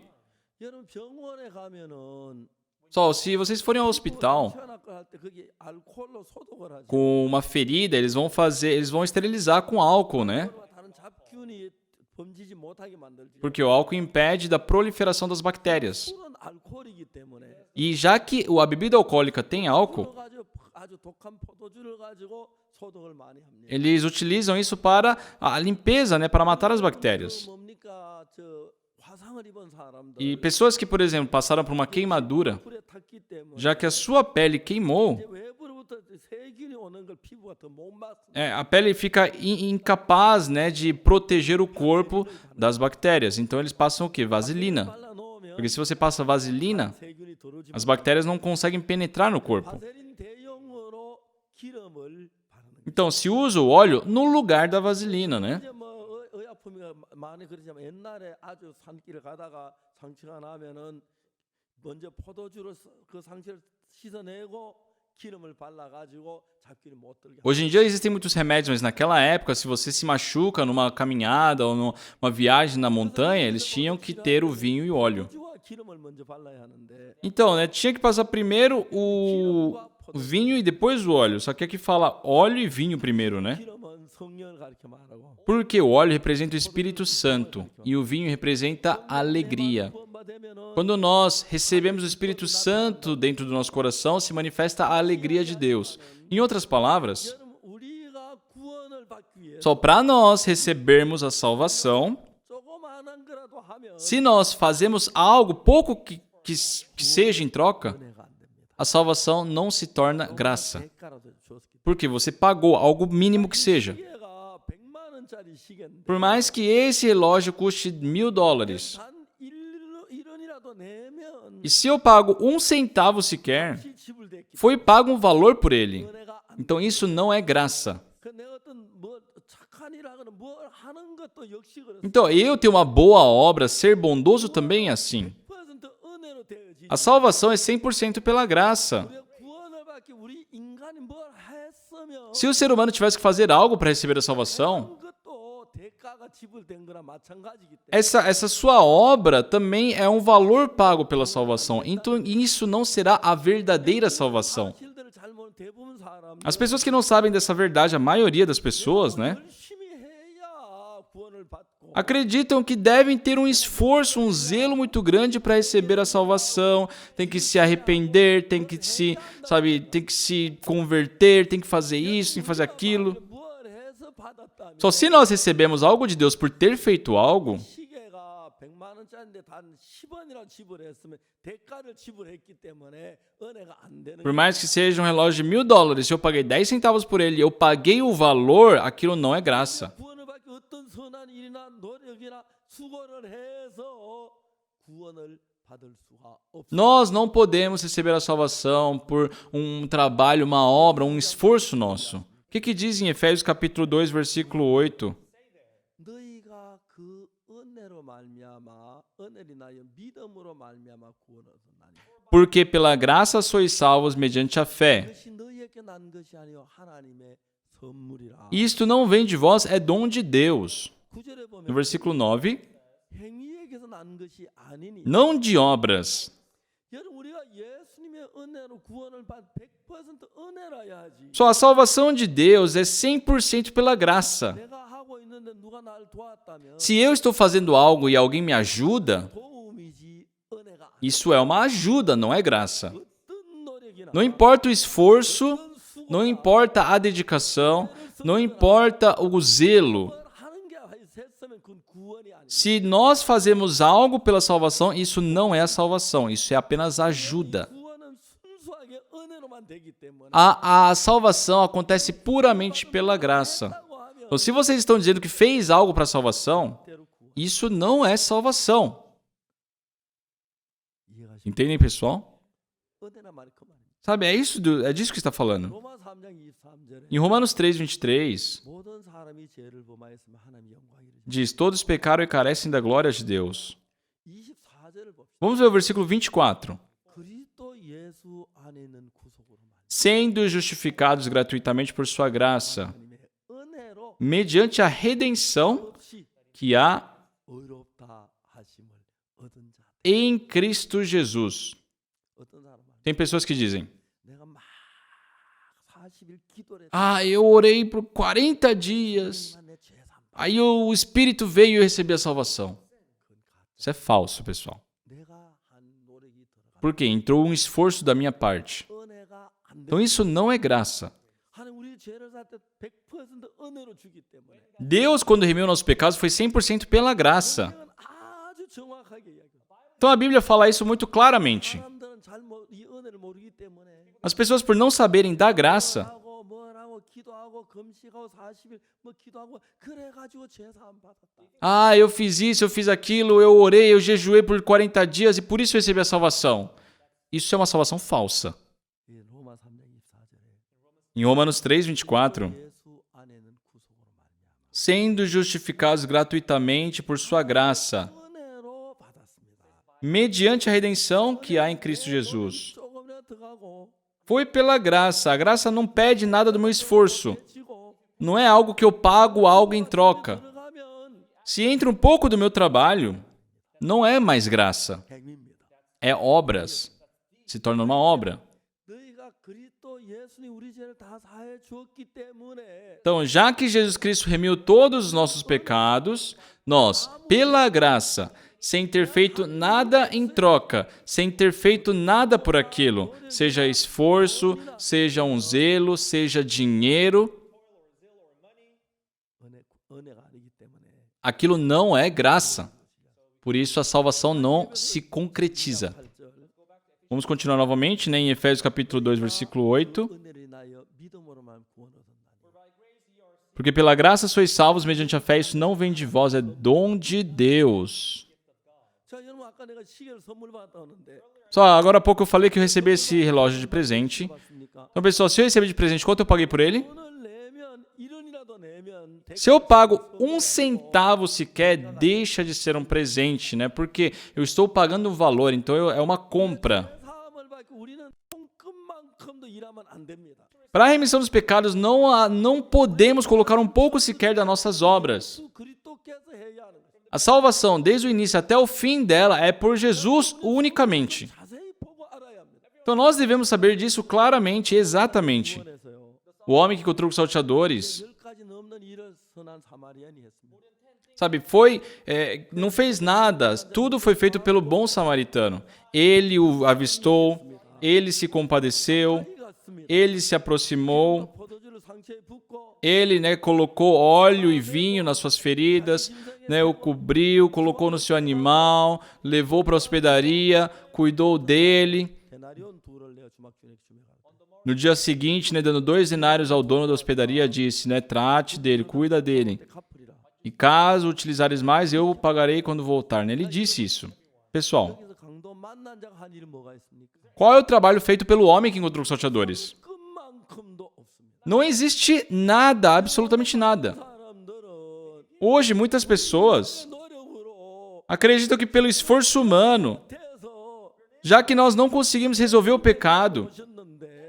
여러분 병원에 가면은 Só, se vocês forem ao hospital 태어날 할때 거기 알코올로 소독을 하죠. com uma ferida, eles vão esterilizar com álcool, né? 다른 잡균이 범지지 못하게 만들지. Porque o álcool impede da proliferação das bactérias. 술은 알코올이기 때문에 E já que a bebida alcoólica tem álcool, 가지고 아주 독한 포도주를 가지고 소독을 많이 합니다. eles utilizam isso para a limpeza, né, para matar as bactérias. 뭡니까 저 화상을 입은 사람들 E pessoas que, por exemplo, passaram por uma queimadura, 불에 탔기 때문에 já que a sua pele queimou, 이제 외부로부터 세균이 오는 걸 피부가 더 못 막습니다. a pele fica incapaz, né, de proteger o corpo das bactérias. Então eles passam o quê? Vaselina. 발라놓으면 Porque se você passa vaselina, 세균이 들어오지 as bactérias não conseguem penetrar no corpo. 바세린 대용으로 기름을 바르는 거예요. Então, se usa o óleo no lugar da vaselina, né? 이제 뭐 의약품이 많이 그러지만 옛날에 아주 산길을 가다가 상처가 나면은 먼저 포도주로 그 상처를 씻어내고 기름을 발라가지고 잡기를 못 들게. Hoje em dia existem muitos remédios, mas naquela época, se você se machuca numa caminhada ou numa viagem na montanha, eles tinham que ter o vinho e o óleo. 포도주와 기름을 먼저 발라야 하는데 Então, né, tinha que passar primeiro o vinho e depois o óleo. Só que aqui fala óleo e vinho primeiro, né? 기름은 성령을 가리켜 말하고 Porque o óleo representa o Espírito Santo e o vinho representa a alegria. 구원받으면은 Quando nós recebemos o Espírito Santo dentro do nosso coração, se manifesta a alegria de Deus. Em outras palavras, 여러분 우리가 구원을 받기 위해 só para nós recebermos a salvação, 조그마한 거라도 하면 se nós fazemos algo, pouco que seja em troca, 은혜가 안 됩니다. a salvação não se torna graça. 대가라도 줬기 때문에. Porque você pagou algo mínimo que seja. 시계가 100만 원짜리 시계인데 Por mais que esse relógio custe $1.000, 단 1원이라도 내면 e se eu pago um centavo sequer, 지불됐기 foi pago um valor por ele. 은혜가 안 Então isso não é graça. 그 내가 어떤 뭐 착한 일하거나 뭘 하는 것도 역시 그렇습니다. Então eu ter uma boa obra, ser bondoso também é assim. 100% 은혜로 되어지. A salvação é 100% pela graça. 우리가 구원을 받기 우리 인간이 뭘 했으면 Se o ser humano tivesse que fazer algo para receber a salvação, 그것도 대가가 지불된 거나 마찬가지기 때문에 essa sua obra também é um valor pago pela salvação. Então isso não será a verdadeira salvação. 사실들을 잘 모르는 대부분 사람 As pessoas que não sabem dessa verdade, a maioria das pessoas, né, 열심히 해야 구원을 받고 acreditam que devem ter um esforço, um zelo muito grande para receber a salvação, tem que se arrepender, tem que se converter, tem que fazer isso, tem que fazer aquilo. 뭘 해서 받았다면 Só se nós recebemos algo de Deus por ter feito algo, 시계가 100만 원짜리인데 단 10원이라도 지불했으면 대가를 지불했기 때문에 은혜가 안 되는 por mais que seja um relógio de $1.000, se eu paguei 10 centavos por ele, eu paguei o valor, aquilo não é graça. 구원을 받기 어떤 선한 일이나 노력이나 수고를 해서 구원을 받을 수가 없습니다. Nós não podemos receber a salvação por um trabalho, uma obra, um esforço nosso. O que diz em Efésios capítulo 2, versículo 8? 너희가 그 은혜로 말미암아 은혜를 인하여 믿음으로 말미암아 구원을 얻었나니 Porque pela graça sois salvos mediante a fé. 그것이 너희에게 난 것이 아니요 하나님의 선물이라. Isto não vem de vós, é dom de Deus. 9절에 No 보면 versículo 9, 행위에게서 난 것이 아니니. não de obras. 여러분 우리가 예수님의 은혜로 구원을 받 100% 은혜라야 하지. Só a salvação de Deus é 100% pela graça. 내가 하고 있는데 누가 나를 도왔다면 Se eu estou fazendo algo e alguém me ajuda, 도움이지 은혜가 아니야. isso é uma ajuda, não é graça. 어떤 노력이나 Não importa o esforço, 어떤 수고나 não importa a dedicação, não importa o zelo. 뭘 하는 게 했으면 그건 구원이 아니야. Se nós fazemos algo pela salvação, isso não é a salvação, isso é apenas ajuda. 구원은 순수하게 은혜로만 되기 때문에 A salvação acontece puramente pela graça. 했다고 하면 Então, se vocês estão dizendo que fez algo para a salvação, 때로 구원. isso não é salvação. 이해가시죠? Entendem, pessoal? 은혜란 말이 그 말입니다. Sabe, é disso que está falando. 로마 3장 23절에 Em Romanos 3:23, 모든 사람이 죄를 범하였으면 하나님의 영광이 이르지. diz: Todos pecaram e carecem da glória de Deus. 24절을 봅시다. Vamos ver o versículo 24. 그리스도 예수 안에 있는 구속으로 말. Sendo justificados gratuitamente por sua graça, 하나님의 은혜로 mediante a redenção 없이 que há 의롭다 하심을 얻은 자. em Cristo Jesus. 어떤 사람 말. Tem pessoas que dizem: 내가 막 40일 기도를 eu orei por 40 dias, 했지만 내 죄산 받. aí o Espírito veio e eu recebi a salvação. 그건 가짜. Isso é falso, pessoal. 내가 한 노력이 들어가. Por quê? Entrou um esforço da minha parte. 은혜가 안 돼. Então isso não é graça. 하나님 우리 죄를 살 때 100% 은혜로 주기 때문에. Deus, quando remiu nossos pecados, foi 100% pela graça. 성경은 아주 정확하게 이야기해요. Então a Bíblia fala isso muito claramente. 사람들은 이 은혜를 모르기 때문에 As pessoas, por não saberem da graça, 하고 뭘 하고 기도하고 금식하고 40일 뭐 기도하고 그래 가지고 죄 사함 받았다. eu fiz isso, eu fiz aquilo, eu orei, eu jejuei por 40 dias e por isso eu recebi a salvação. Isso é uma salvação falsa. 예, 로마 3장 24절에 Em Romanos 3:24, 예수 sendo justificados gratuitamente por sua graça, 은혜로 받았습니다. mediante a redenção que há em Cristo Jesus. 조금이라도 들어가고 Foi pela graça. A graça não pede nada do meu esforço. 지고 Não é algo que eu pago algo em troca. 들어가면 Se entra um pouco do meu trabalho, não é mais graça. 행위입니다. É obras. Se torna uma obra. 너희가 그리스도 예수님 우리 죄를 다 사해 주었기 때문에 Então, já que Jesus Cristo remiu todos os nossos pecados, nós, pela graça, sem ter feito nada em troca, sem ter feito nada por aquilo, seja esforço, seja um zelo, seja dinheiro, 은혜가 아니기 때문에 aquilo não é graça. Por isso a salvação não se concretiza. 8절 Vamos continuar novamente, né, em Efésios capítulo 2, versículo 8. 은혜를 인하여 믿음으로만 구원 얻었나니 Porque pela graça sois salvos mediante a fé, isso não vem de vós, é dom de Deus. 자 여러분 아까 내가 시계를 선물 받았다 하는데 Só, agora há pouco eu falei que eu recebi esse relógio de presente. 받습니까? Então, pessoal, se eu receber de presente, quanto eu paguei por ele? 돈을 내면 1원이라도 내면 Se eu pago um centavo sequer, deixa de ser um presente, né? Porque eu estou pagando um valor, então é uma compra. 사함을 받고 우리는 손끝만큼도 일하면 안 됩니다. Para a remissão dos pecados, não podemos colocar um pouco sequer das nossas obras. 주 그리스도께서 해야 하는 것입니다. A salvação, desde o início até o fim dela, é por Jesus unicamente. 자세히 보고 알아야 합니다. Então nós devemos saber disso claramente, exatamente. 구원에서요. O homem que encontrou os salteadores, 10가지 넘는 일을 선한 사마리안이 했습니다. sabe, não fez nada, tudo foi feito pelo bom samaritano. Ele o avistou, ele se compadeceu, 이 같습니다. ele se aproximou, 포도주를 상처에 붓고 ele, né, colocou óleo e vinho nas suas feridas, né, o cobriu, colocou no seu animal, levou para a hospedaria, cuidou dele. 데나리온 둘을 내어 주막주인에게 주매가 No dia seguinte, né, dando 2 denários ao dono da hospedaria, disse, né, trate dele, cuida dele. 갚으리라. E caso utilizares mais, eu o pagarei quando voltar. Né? Ele disse isso. Pessoal, 여기서 강도 만난 자가 한 일이 뭐가 있습니까? qual é o trabalho feito pelo homem que encontrou os salteadores? 끝만큼도 없습니다. Não existe nada, absolutamente nada. 사람들은 Hoje, muitas pessoas 노력으로 acreditam que pelo esforço humano, 돼서 já que nós não conseguimos resolver o pecado, 오셨는데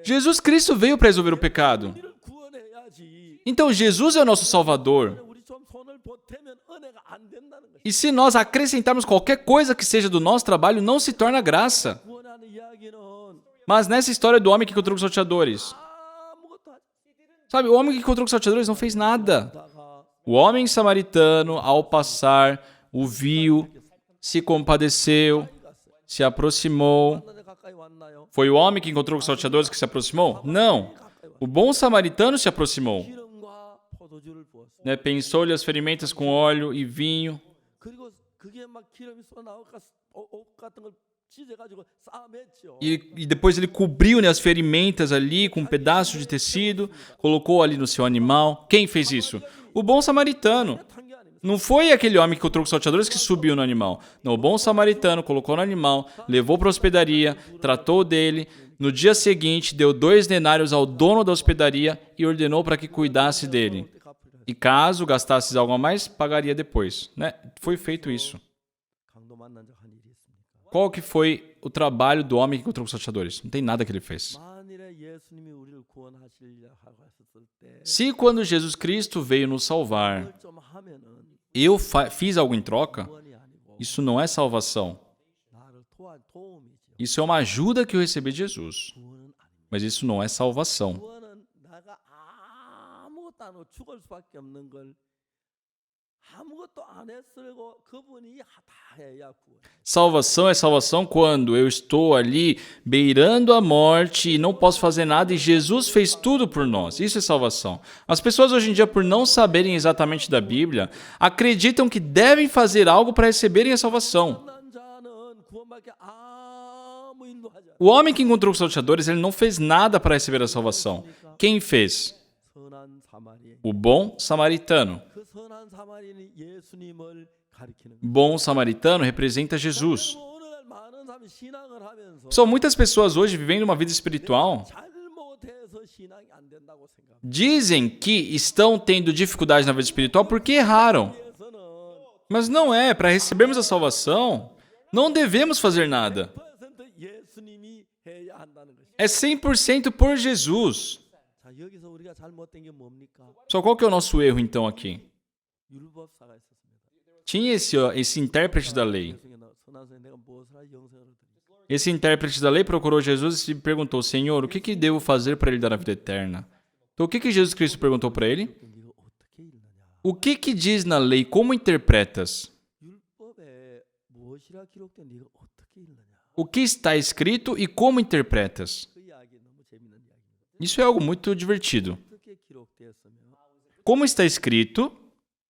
Jesus Cristo veio para resolver o pecado. 우리를 구원해야지. Então, Jesus é o nosso Salvador. 우리 좀 손을 보태면 은혜가 안 된다는 것이. E se nós acrescentarmos qualquer coisa que seja do nosso trabalho, não se torna graça. 구원하는 이야기는 Mas nessa história do homem que encontrou os salteadores, 아무것도 하지 sabe, o homem que encontrou os salteadores não fez nada. 않다가 O homem samaritano, ao passar, o viu, se compadeceu, se aproximou. 만난 자 가까이 왔나요? Foi o homem que encontrou os salteadores que se aproximou? Não. O bom samaritano se aproximou. 기름과 포도주를 부었어요. Né? Pensou-lhe as ferimentas com óleo e vinho. 그리고 그게 막 기름이 쏟아나올까 옷 같은 걸 찢어가지고 싸맸죠. E depois ele cobriu, né, as ferimentas ali com um pedaço de tecido, colocou ali no seu animal. Quem fez isso? O bom samaritano. 탄게 아닙니다. Não foi aquele homem que encontrou os salteadores que subiu no animal. Não, o bom samaritano colocou no animal, levou para a hospedaria, tratou dele. No dia seguinte, deu 2 denários ao dono da hospedaria e ordenou para que cuidasse dele. 갚으리라. E caso gastasses algo a mais, pagaria depois. Né? Foi feito isso. 강도 만난 자 한 일이 있습니까? Qual que foi o trabalho do homem que encontrou os salteadores? Não tem nada que ele fez. 만일에 예수님이 우리를 구원하시려 하고 했었을 때 Se quando Jesus Cristo veio nos salvar, 그걸 좀 하면은 eu fiz algo em troca, 구원이 아니고 isso não é salvação. 나를 도움이죠. Isso é uma ajuda que eu recebi de Jesus. 구원은 아닙니다. Mas isso não é salvação. 구원은 내가 아무것도 안 하고 죽을 수밖에 없는 걸 아무것도 안 했으고 그분이 다 해야 구원. Salvação é salvação quando eu estou ali beirando a morte e não posso fazer nada e Jesus fez tudo por nós. Isso é salvação. As pessoas hoje em dia, por não saberem exatamente da Bíblia, acreditam que devem fazer algo para receberem a salvação. 만난 자는 구원밖에 아무 일도 하지 않아요. O homem que encontrou os salteadores, ele não fez nada para receber a salvação. Quem fez? 선한 사마리아. O bom samaritano. 그 선한 사마리아는 예수님을 가리키는 거예요. Bom samaritano representa Jesus. 오늘날 많은 사람이 신앙을 하면서 São muitas pessoas hoje vivendo uma vida espiritual 잘못해서 신앙이 안 된다고 생각합니다. Dizem que estão tendo dificuldade na vida espiritual porque erraram. 그래서는 Mas não é. Para recebermos a salvação, não devemos fazer nada. 100% 예수님이 해야 한다는 것입니다. É 100% por Jesus. 자, 여기서 우리가 잘못된 게 뭡니까? Só qual que é o nosso erro então aqui? 율법사가 있었습니다. Tinha esse intérprete da lei. 선하선에 내가 무엇을 할 영생을 드리겠습니까? Esse intérprete da lei procurou Jesus e perguntou: Senhor, o que devo fazer para ele dar a vida eterna? Então, o que Jesus Cristo perguntou para ele? 네가 어떻게 읽느냐? O que diz na lei? Como interpretas? 율법에 무엇이라 기록된 네가 어떻게 읽느냐? O que está escrito e como interpretas? 그 이야기 너무 재밌는 이야기입니다. Isso é algo muito divertido. 어떻게 기록되었으며 Como está escrito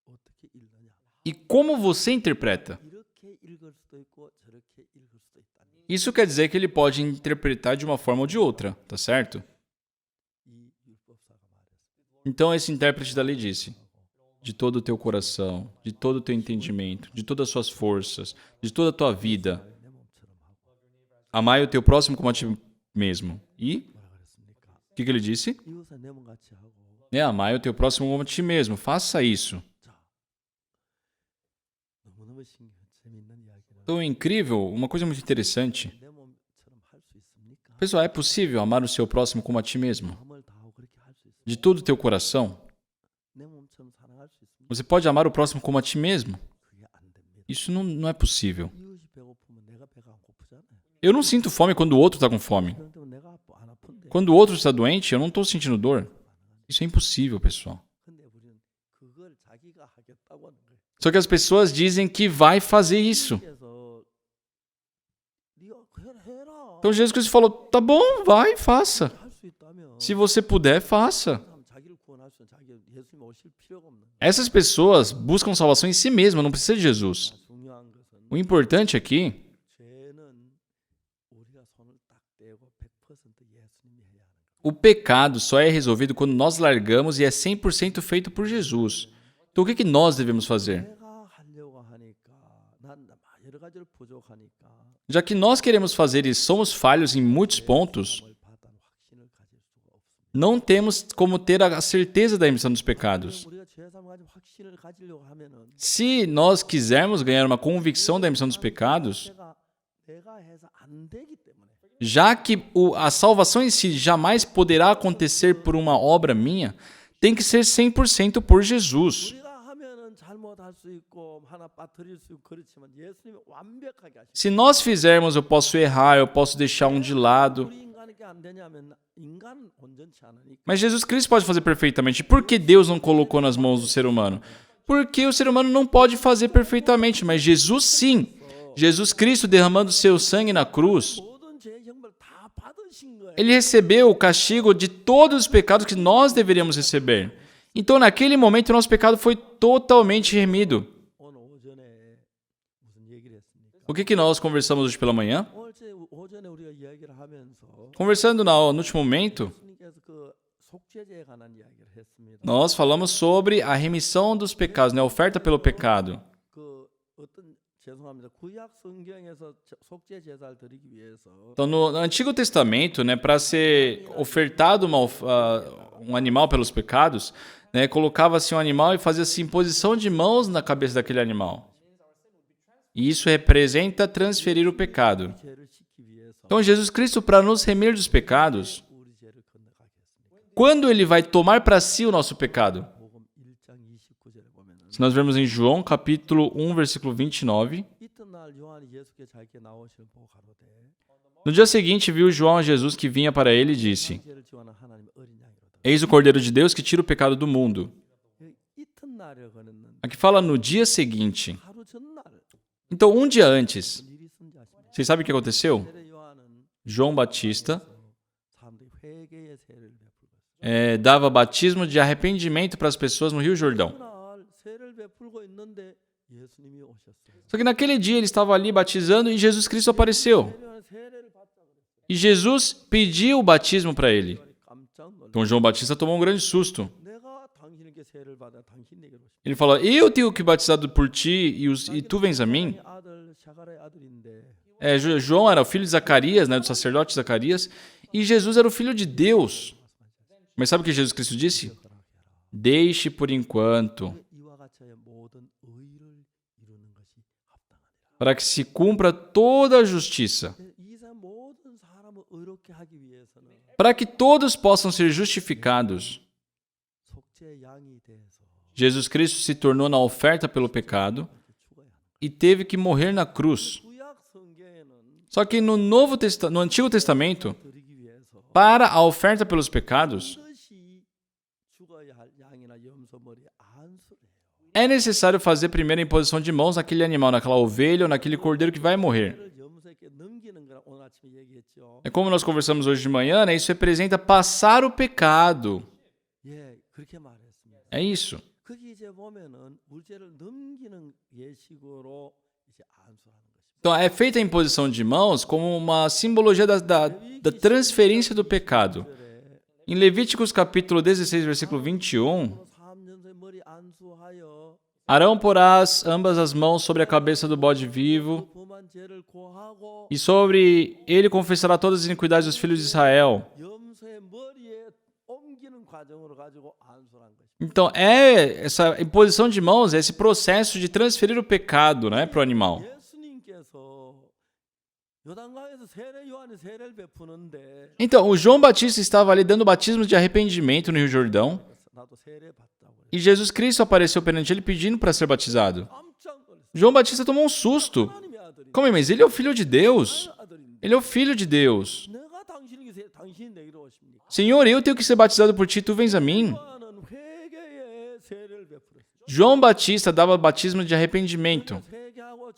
어떻게 읽느냐? e como você interpreta? 이렇게 읽을 수도 있고 저렇게 읽을 수도 있다. Isso quer dizer que ele pode interpretar de uma forma ou de outra, tá certo? 이 율법사가 말했습니다. Então esse intérprete da lei disse: de todo o teu coração, de todo o teu entendimento, de todas as suas forças, de toda a tua vida, 내 몸처럼 하고 amai o teu próximo como a ti mesmo. E 뭐라 그랬습니까? o que ele disse? 이웃을 내 몸같이 하고 Amai o teu próximo como a ti mesmo. Faça isso. 자 너무너무 재밌는 이야기는 Então é incrível, uma coisa muito interessante. 내 몸처럼 할 수 있습니까? Pessoal, é possível amar o seu próximo como a ti mesmo? 마음을 다하고 그렇게 할 수 있습니까? De todo o teu coração? 내 몸처럼 사랑할 수 있습니까? Você pode amar o próximo como a ti mesmo? 그게 안 됩니다. Isso não é possível. 이웃이 배고프면 내가 배가 안 고프잖아요. Eu não sinto fome quando o outro está com fome. 그런데 내가 안 아픈데. Quando o outro está doente, eu não estou sentindo dor. Isso é impossível, pessoal. 근데 우리는 그걸 자기가 하겠다고 하는 거예요. Só que as pessoas dizem que vai fazer isso. 그래서 네가 해라. Então Jesus Cristo falou: tá bom, vai, faça. 할 수 있다면 Se você puder, faça. 사람 자기를 구원할 수 있는 자기 예수님 오실 필요가 없는 거예요. Essas pessoas buscam salvação em si mesmas, não precisa de Jesus. 중요한 것은 O importante aqui 죄는 우리가 손을 딱 떼고 100% 예수님이 해야 하는 거예요. o pecado só é resolvido quando nós largamos e é 100% feito por Jesus. Então, o que nós devemos fazer? 내가 하려고 하니까 난 여러 가지를 부족하니까 Já que nós queremos fazer e somos falhos em muitos pontos, 뭘 받은 확신을 가질 수가 없습니다. não temos como ter a certeza da remissão dos pecados. 우리가 죄사함 가지고 확신을 가지려고 하면은 Se nós quisermos ganhar uma convicção da remissão dos pecados, 내가 해서 안 되기 때문에 já que a salvação em si jamais poderá acontecer por uma obra minha, tem que ser 100% por Jesus. 우리가 하면은 잘못할 수 있고 하나 빠뜨릴 수 있고 그렇지만 예수님이 완벽하게 하시고 Se nós fizermos, eu posso errar, eu posso deixar um de lado. 우리 인간에게 안 되냐면 인간은 온전치 않으니까 Mas Jesus Cristo pode fazer perfeitamente. Por que Deus não colocou nas mãos do ser humano? Porque o ser humano não pode fazer perfeitamente, mas Jesus sim. Jesus Cristo derramando seu sangue na cruz, 모든 죄의 형벌 다 받으신 거예요. ele recebeu o castigo de todos os pecados que nós deveríamos receber. Então, naquele momento, o nosso pecado foi totalmente remido. 오늘 오전에 무슨 얘기를 했습니까? O que nós conversamos hoje pela manhã? 어제 오전에 우리가 이야기를 하면서 Conversando no último momento, 예수님께서 그 속죄제에 관한 이야기를 했습니다. nós falamos sobre a remissão dos pecados, né? A oferta pelo pecado. 그 어떤 죄송합니다. 구약 성경에서 속죄 제사를 드리기 위해서 Então, no Antigo Testamento, né, para ser ofertado um animal pelos pecados, né, colocava-se um animal e fazia-se imposição de mãos na cabeça daquele animal. E isso representa transferir o pecado. 죄를 씻기 위해서 Então, Jesus Cristo, para nos remir dos pecados, 우리 죄를 건너가겠습니까? quando ele vai tomar para si o nosso pecado? 복음 1장 29절에 보면은 Se nós vermos em João, capítulo 1, versículo 29, 이튿날 요한이 예수께 자기께 나오시는 보고 가로되 no dia seguinte viu João a Jesus que vinha para ele e disse: 죄를 지원한 하나님 어린 양이로다. Eis o Cordeiro de Deus que tira o pecado do mundo. 이튿날에 거는 Aqui fala no dia seguinte. 하루 전날 Então, um dia antes, 일이 있은지 아십니까? vocês sabem o que aconteceu? 세례 요한은 João Batista 사람들이 회개의 세를 베풀고 dava batismo de arrependimento para as pessoas no Rio Jordão. 그날 세를 베풀고 있는데 예수님이 오셨어요. Só que naquele dia ele estava ali batizando e Jesus Cristo apareceu. 세례를 받자 그랬어요. E Jesus pediu o batismo para ele. 깜짝 놀랐어요. Então João Batista tomou um grande susto. 내가 당신에게 세를 받아 당신에게로 오십니다. Ele falou: Eu tenho que batizado por ti e tu vens a mim? 아들 샤가랴의 아들인데 João era o filho de Zacarias, né, do sacerdote Zacarias, e Jesus era o filho de Deus. Mas sabe o que Jesus Cristo disse? 허락해라. Deixe por enquanto, 이와 같이 모든 의를 이루는 것이 합당하니라. para que se cumpra toda a justiça, 이 세상 모든 사람을 의롭게 하기 위해서는 para que todos possam ser justificados. 속죄의 양이 돼서 Jesus Cristo se tornou na oferta pelo pecado 죽어야 하는 e teve que morrer na cruz. 구약 성경에는 Só que no Antigo Testamento, 드리기 위해서 para a oferta pelos pecados, 반드시 죽어야 할 양이나 염소 머리에 안수를 해요. é necessário fazer primeiro a imposição de mãos naquele animal, naquela ovelha ou naquele cordeiro que vai morrer. 그를 염소에게 넘기는 거라 오늘 아침에 얘기했죠. É como nós conversamos hoje de manhã, né? Isso representa passar o pecado. 예, 그렇게 말했습니다. É isso. 거기 이제 보면은 물죄를 넘기는 예식으로 이제 안수하는 것입니다. Então, é feita a imposição de mãos como uma simbologia da transferência do pecado. Em Levíticos capítulo 16, versículo 21, 3년의 머리 안수하여 Arão porá ambas as mãos sobre a cabeça do bode vivo, 범한 죄를 고하고 e sobre ele confessará todas as iniquidades dos filhos de Israel. 염소의 머리에 옮기는 과정으로 가지고 안수한 것입니다. Então, essa imposição de mãos, é esse processo de transferir o pecado, né, para o animal. 예수님께서 요단강에서 요한이 세례를 베푸는데 Então, o João Batista estava ali dando batismo de arrependimento no Rio Jordão, 나도 세례 받다고 그래. e Jesus Cristo apareceu perante ele pedindo para ser batizado. 깜짝 놀랐어요. João Batista tomou um susto. 하나님의 아들이 Como é? Mas ele é o filho de Deus. 아들인데 Ele é o filho de Deus. 내가 당신이 내기로 오십니까? Senhor, eu tenho que ser batizado por ti, tu vens a mim. 요한은 회개의 세례를 베풀었어요. João Batista dava batismo de arrependimento. 회개하고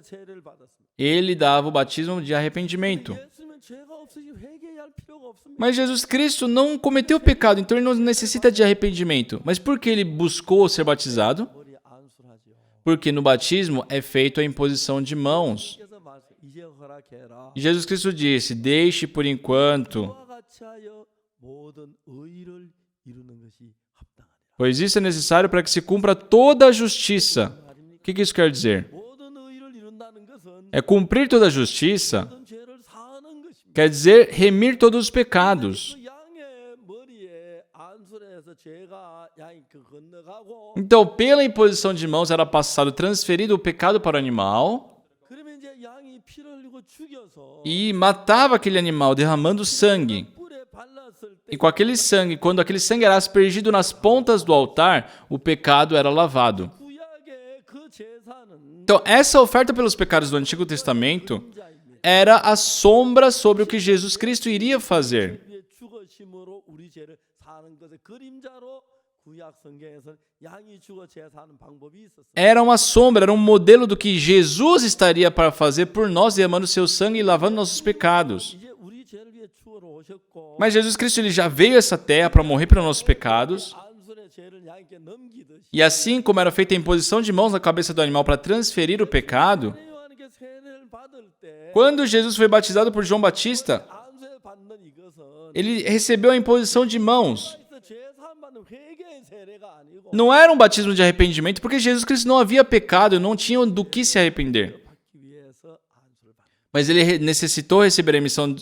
세례를 받았습니다. Ele dava o batismo de arrependimento. 예수님은 죄가 없으니 회개해야 할 필요가 없습니다. Mas Jesus Cristo não cometeu pecado, então ele não necessita de arrependimento. Mas por que ele buscou ser batizado? 머리에 안수를 하죠. Porque no batismo é feito a imposição de mãos. 그래서 말씀 이제 허락해라. E Jesus Cristo disse: deixe por enquanto, 이와 같이 하여 모든 의를 이루는 것이 합당하니라. pois isso é necessário para que se cumpra toda a justiça. O que isso quer dizer? 모든 의를 이룬다는 것은 É cumprir toda a justiça, 모든 죄를 사하는 것입니다. quer dizer remir todos os pecados. 그 양의 머리에 안수를 해서 죄가 양이 건너가고 Então, pela imposição de mãos era passado, transferido o pecado para o animal 그러면 이제 양이 피를 흘리고 죽여서 e matava aquele animal, derramando sangue. 뿔에 발랐을 때 E com aquele sangue, quando aquele sangue era aspergido nas pontas do altar, o pecado era lavado. 구약의 그 제사는 Então, essa oferta pelos pecados do Antigo Testamento 자입니다. era a sombra sobre o que Jesus Cristo iria fazer. 우리의 죽으심으로 우리 죄를 사는 것의 그림자로 구약 성경에서 양이 죽어 제사하는 방법이 있었어요. Era uma sombra, era um modelo do que Jesus estaria para fazer por nós, derramando seu sangue e lavando nossos pecados. 이제 우리 죄를 위해 죽어러 오셨고 Mas Jesus Cristo ele já veio a essa terra para morrer pelos nossos pecados. 안순의 죄를 양에게 넘기듯이 E assim como era feita a imposição de mãos na cabeça do animal para transferir o pecado, 요한에게 세례를 받을 때 quando Jesus foi batizado por João Batista, 안수에 받는 이것은 ele recebeu a imposição de mãos. 죄사함 받는 회개의 세례가 아니고 Não era um batismo de arrependimento, porque Jesus Cristo não havia pecado, não tinha do que se arrepender. 받기 위해서 안수를 받는 Mas ele necessitou receber a emissão,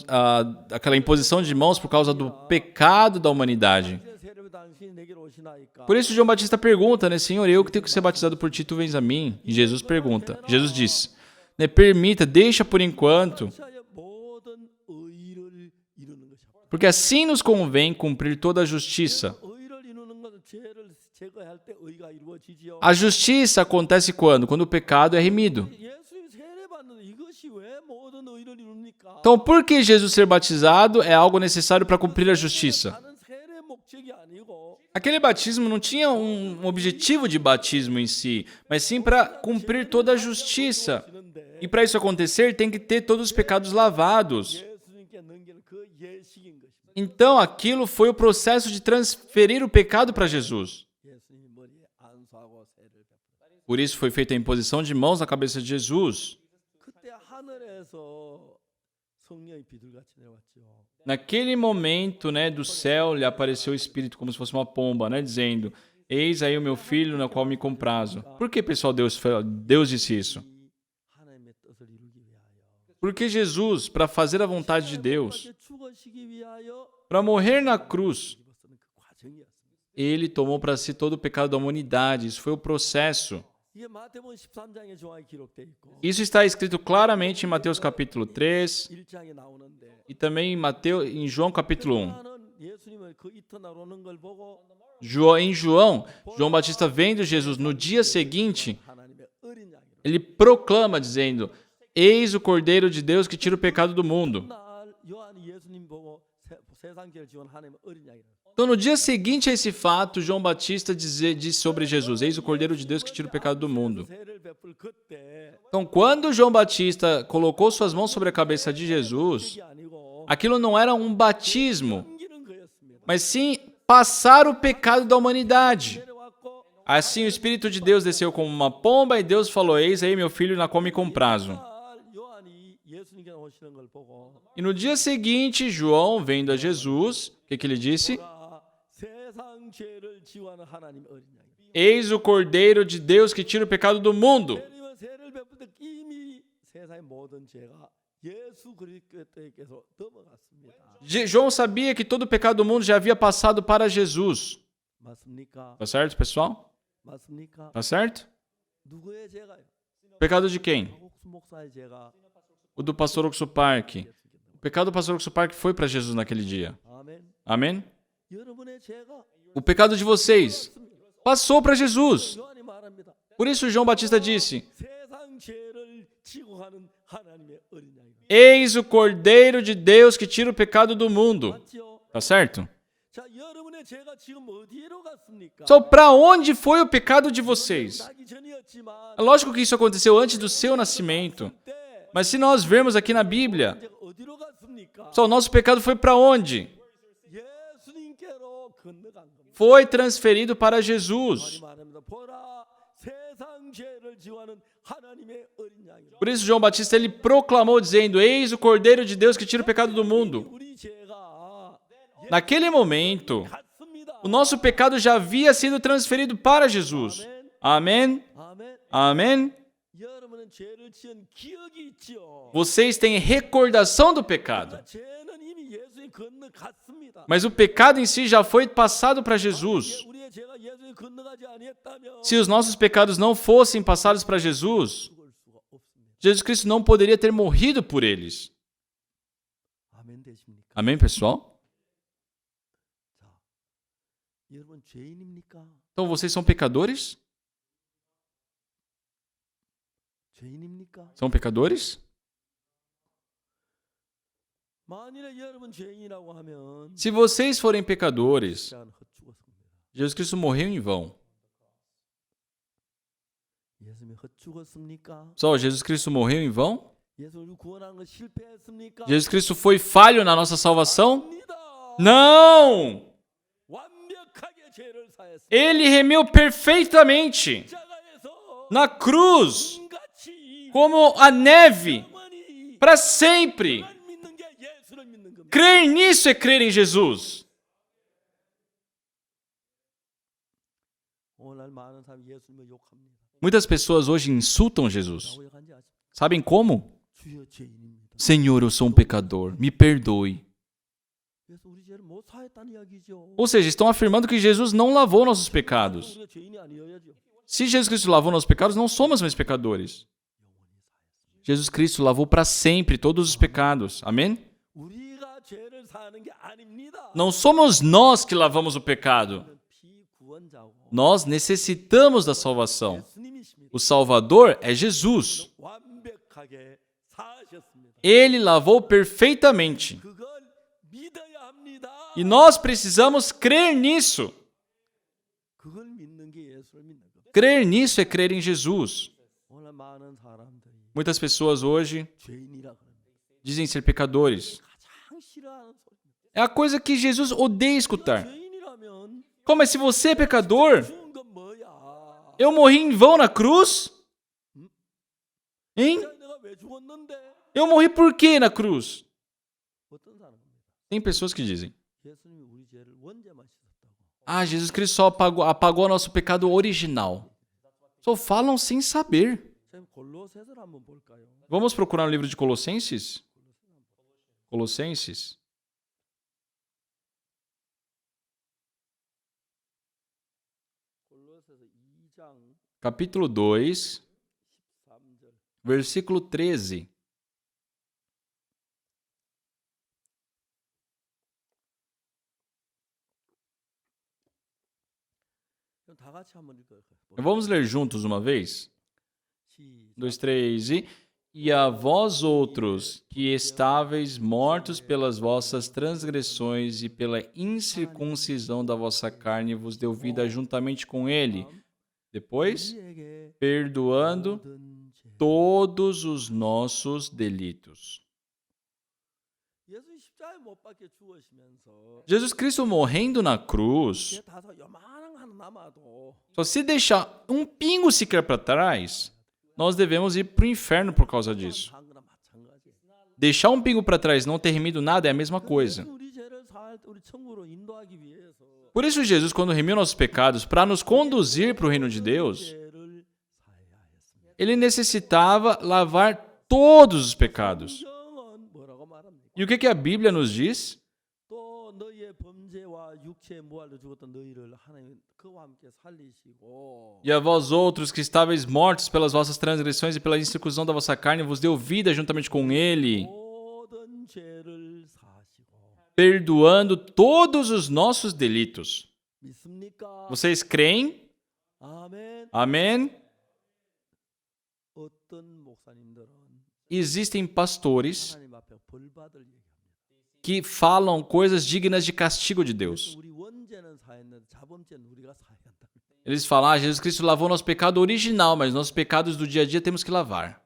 aquela imposição de mãos por causa do pecado da humanidade. 이제 세례를 당신이 내게로 오시나이까 Por isso João Batista pergunta, né, Senhor, eu que tenho que ser batizado por ti, tu vens a mim? E Jesus pergunta, Jesus diz, né, permita, deixa por enquanto, 하여 모든 의를 이루는 것이다. porque assim nos convém cumprir toda a justiça. 의를 이루는 것은 죄를 제거할 때 의가 이루어지지요. A justiça acontece quando? Quando o pecado é remido. 예수님 세례 받는 이것이 왜 모든 의를 이룹니까? Então, por que Jesus ser batizado é algo necessário para cumprir a justiça? 다른 세례 목적이 아니고 Aquele batismo não tinha um objetivo de batismo em si, mas sim para cumprir toda a justiça. 지는데 E para isso acontecer, tem que ter todos os pecados lavados. 예수님께 넘기는 그 예식인 것입니다. Então, aquilo foi o processo de transferir o pecado para Jesus. 예수님 머리에 안수하고 세례를 베풀어. Por isso foi feita a imposição de mãos na cabeça de Jesus. 그때 하늘에서 성령이 비둘같이 내려왔죠. Naquele momento, né, do céu lhe apareceu o Espírito como se fosse uma pomba, né, dizendo: Eis aí o meu filho, na qual me comprazo. Por que, pessoal, Deus disse isso? 하나님의 뜻을 이루기 위하여. Porque Jesus, para fazer a vontade de Deus, 죽으시기 위하여 para morrer na cruz, 입었으는 과정이었습니다. Ele tomou para si todo o pecado da humanidade. Isso foi o processo. 이게 마태복음 13장에 정확히 기록돼 있고 Isso está escrito claramente em Mateus capítulo 3 1장에 나오는데 e também em João capítulo 1. 요한은 예수님을 그 이튿날 오는 걸 보고 Em João Batista vendo Jesus no dia seguinte, 하나님의 어린 양이로 ele proclama dizendo: Eis o Cordeiro de Deus que tira o pecado do mundo. 날 요한이 예수님 보고 세상 죄를 지은 하나님의 어린 양이로 Então, no dia seguinte a esse fato, João Batista diz sobre Jesus: Eis o Cordeiro de Deus que tira o pecado do mundo. 세를 베풀 그때 Então, quando João Batista colocou suas mãos sobre a cabeça de Jesus, 그게 아니고 aquilo não era um batismo, 넘기는 거였습니다. mas sim passar o pecado da humanidade. 내려왔고 Assim o Espírito de Deus desceu como uma pomba e Deus falou: Eis aí meu filho, na qual me comprazo. 날 요한이 예수님께 오시는 걸 보고 E no dia seguinte, João, vendo a Jesus, o que ele disse? 보라, 세상 죄를 지우하는 하나님의 어린 양이로 Eis o Cordeiro de Deus que tira o pecado do mundo. 예수님은 세를 베풀 때 이미 세상의 모든 죄가 예수 그리스도께서 넘어갔습니다. João sabia que todo o pecado do mundo já havia passado para Jesus. 맞습니까? Tá certo, pessoal? 맞습니까? Tá certo? 누구의 죄가요? O pecado de quem? 박옥수 목사의 죄가 O do pastor Oxo Park. O pecado do pastor Oxo Park foi para Jesus naquele dia. 아멘. Amém? 여러분의 죄가 O pecado de vocês passou para Jesus. 요한이 말합니다. Por isso João Batista disse: 세상 죄를 지고 가는 하나님의 어린 양이로. Eis o Cordeiro de Deus que tira o pecado do mundo. 맞죠? Tá certo? 자, 여러분의 죄가 지금 어디로 갔습니까? Então, para onde foi o pecado de vocês? 나기 전이었지만 É lógico que isso aconteceu antes do seu nascimento. 때 Mas se nós vermos aqui na Bíblia, 죄가 어디로 갔습니까? só o nosso pecado foi para onde? 예수님께로 건너간 겁니다. Foi transferido para Jesus. 요한이 말합니다. 보라, 세상 죄를 지우하는 하나님의 어린 양이로. Por isso João Batista ele proclamou dizendo: Eis o Cordeiro de Deus que tira o pecado do mundo. 우리 죄가 Naquele momento, 갔습니다. o nosso pecado já havia sido transferido para Jesus. Amém? 아멘. Amém? 여러분은 죄를 지은 기억이 있지요. Vocês têm recordação do pecado. 죄는 이미 예수님 건너갔습니다. Mas o pecado em si já foi passado para Jesus. 우리의 죄가 예수님 건너가지 아니했다면 Se os nossos pecados não fossem passados para Jesus, 죽을 수가 없습니다. Jesus Cristo não poderia ter morrido por eles. 아멘 되십니까? Amém, pessoal? 여러분 죄인입니까? Então vocês são pecadores? 죄인입니까? São pecadores? 만일에 여러분 죄인이라고 하면 Se vocês forem pecadores, 시간 헛죽었습니다. Jesus Cristo morreu em vão. 예수님이 헛죽었습니까? Só Jesus Cristo morreu em vão? 예수를 구원하는 거 실패했습니까? Jesus Cristo foi falho na nossa salvação? 아닙니다. Não! 완벽하게 죄를 사했습니다. Ele remeu perfeitamente 십자가에서 na cruz, 같이 como a neve, 영원히 para sempre. 만 믿는 게 예수를 믿는 겁니다. Crer nisso é crer em Jesus. 오늘 많은 사람이 예수님을 욕합니다. Muitas pessoas hoje insultam Jesus. 왜 간지 아십니까? Sabem como? 주여 죄인입니다. Senhor, eu sou um pecador, me perdoe. 그래서 우리 죄를 못 사했다는 이야기죠. Ou seja, estão afirmando que Jesus não lavou nossos pecados. 우리가 죄인이 아니어야죠. Se Jesus Cristo lavou nossos pecados, não somos mais pecadores. Jesus Cristo lavou para sempre todos os pecados. Amém? 우리가 죄를 사는 게 아닙니다. Não somos nós que lavamos o pecado. 피구원자고 Nós necessitamos da salvação. 예수님이십니다. O Salvador é Jesus. 완벽하게 사하셨습니다. Ele lavou perfeitamente. 그걸 믿어야 합니다. E nós precisamos crer nisso. 그걸 믿는 게 예수를 믿는 거. Crer nisso é crer em Jesus. 오늘 많은 사람들이 Muitas pessoas hoje 죄인이라 그럽니다. dizem ser pecadores. 가장 싫어하는 소리입니다. É a coisa que Jesus odeia escutar. 죄인이라면 Como é se você é pecador? 죽은 건 뭐야? Eu morri em vão na cruz? Hein? 내가 왜 죽었는데? Eu morri por quê na cruz? 어떤 사람입니다. Tem pessoas que dizem: 예수님이 우리 죄를 원죄만 씻었다고. Ah, Jesus Cristo só apagou nosso pecado original. Só falam sem saber. 선생님 골로새서를 한번 볼까요? Vamos procurar no livro de Colossenses? Colossenses. 골로새서 2장 capítulo 2, 13절. versículo 13. 그럼 다 같이 한번 읽어요. Vamos ler juntos uma vez? 시작. 2, 3 e a vós outros, que estáveis mortos pelas vossas transgressões e pela incircuncisão da vossa carne, vos deu vida juntamente com ele. Depois, 우리에게 perdoando 모든 죄. todos os nossos delitos. 예수 십자가에 못 박혀 죽으시면서 Jesus Cristo morrendo na cruz, 죄 다서 요만한 거 하나 남아도 só se deixar um pingo sequer para trás, nós devemos ir para o inferno por causa disso. 한 거나 마찬가지. Deixar um pingo para trás e não ter remido nada é a mesma coisa. 우리 죄를 사할 때 우리 천국으로 인도하기 위해서 Por isso Jesus, quando remiu nossos pecados, para nos conduzir para o reino de Deus, 죄를 사해야 했습니다. ele necessitava lavar todos os pecados. 성경은 뭐라고 말합니까? E o que a Bíblia nos diz? 또 너희의 범죄와 육체의 무할로 죽었던 너희를 하나님 그와 함께 살리시고 E a vós outros que estáveis mortos pelas vossas transgressões e pela incircuncisão da vossa carne, vos deu vida juntamente com ele, 모든 죄를 사시고 perdoando todos os nossos delitos. 믿습니까? Vocês creem? 아멘. Amém? 어떤 목사님들은 Existem pastores 하나님 앞에 벌 받을 얘기합니다. que falam coisas dignas de castigo de Deus. 우리 원죄는 사했는데 자범죄는 우리가 사야 한다. Eles falam, Jesus Cristo lavou nosso pecado original, mas nossos pecados do dia a dia temos que lavar.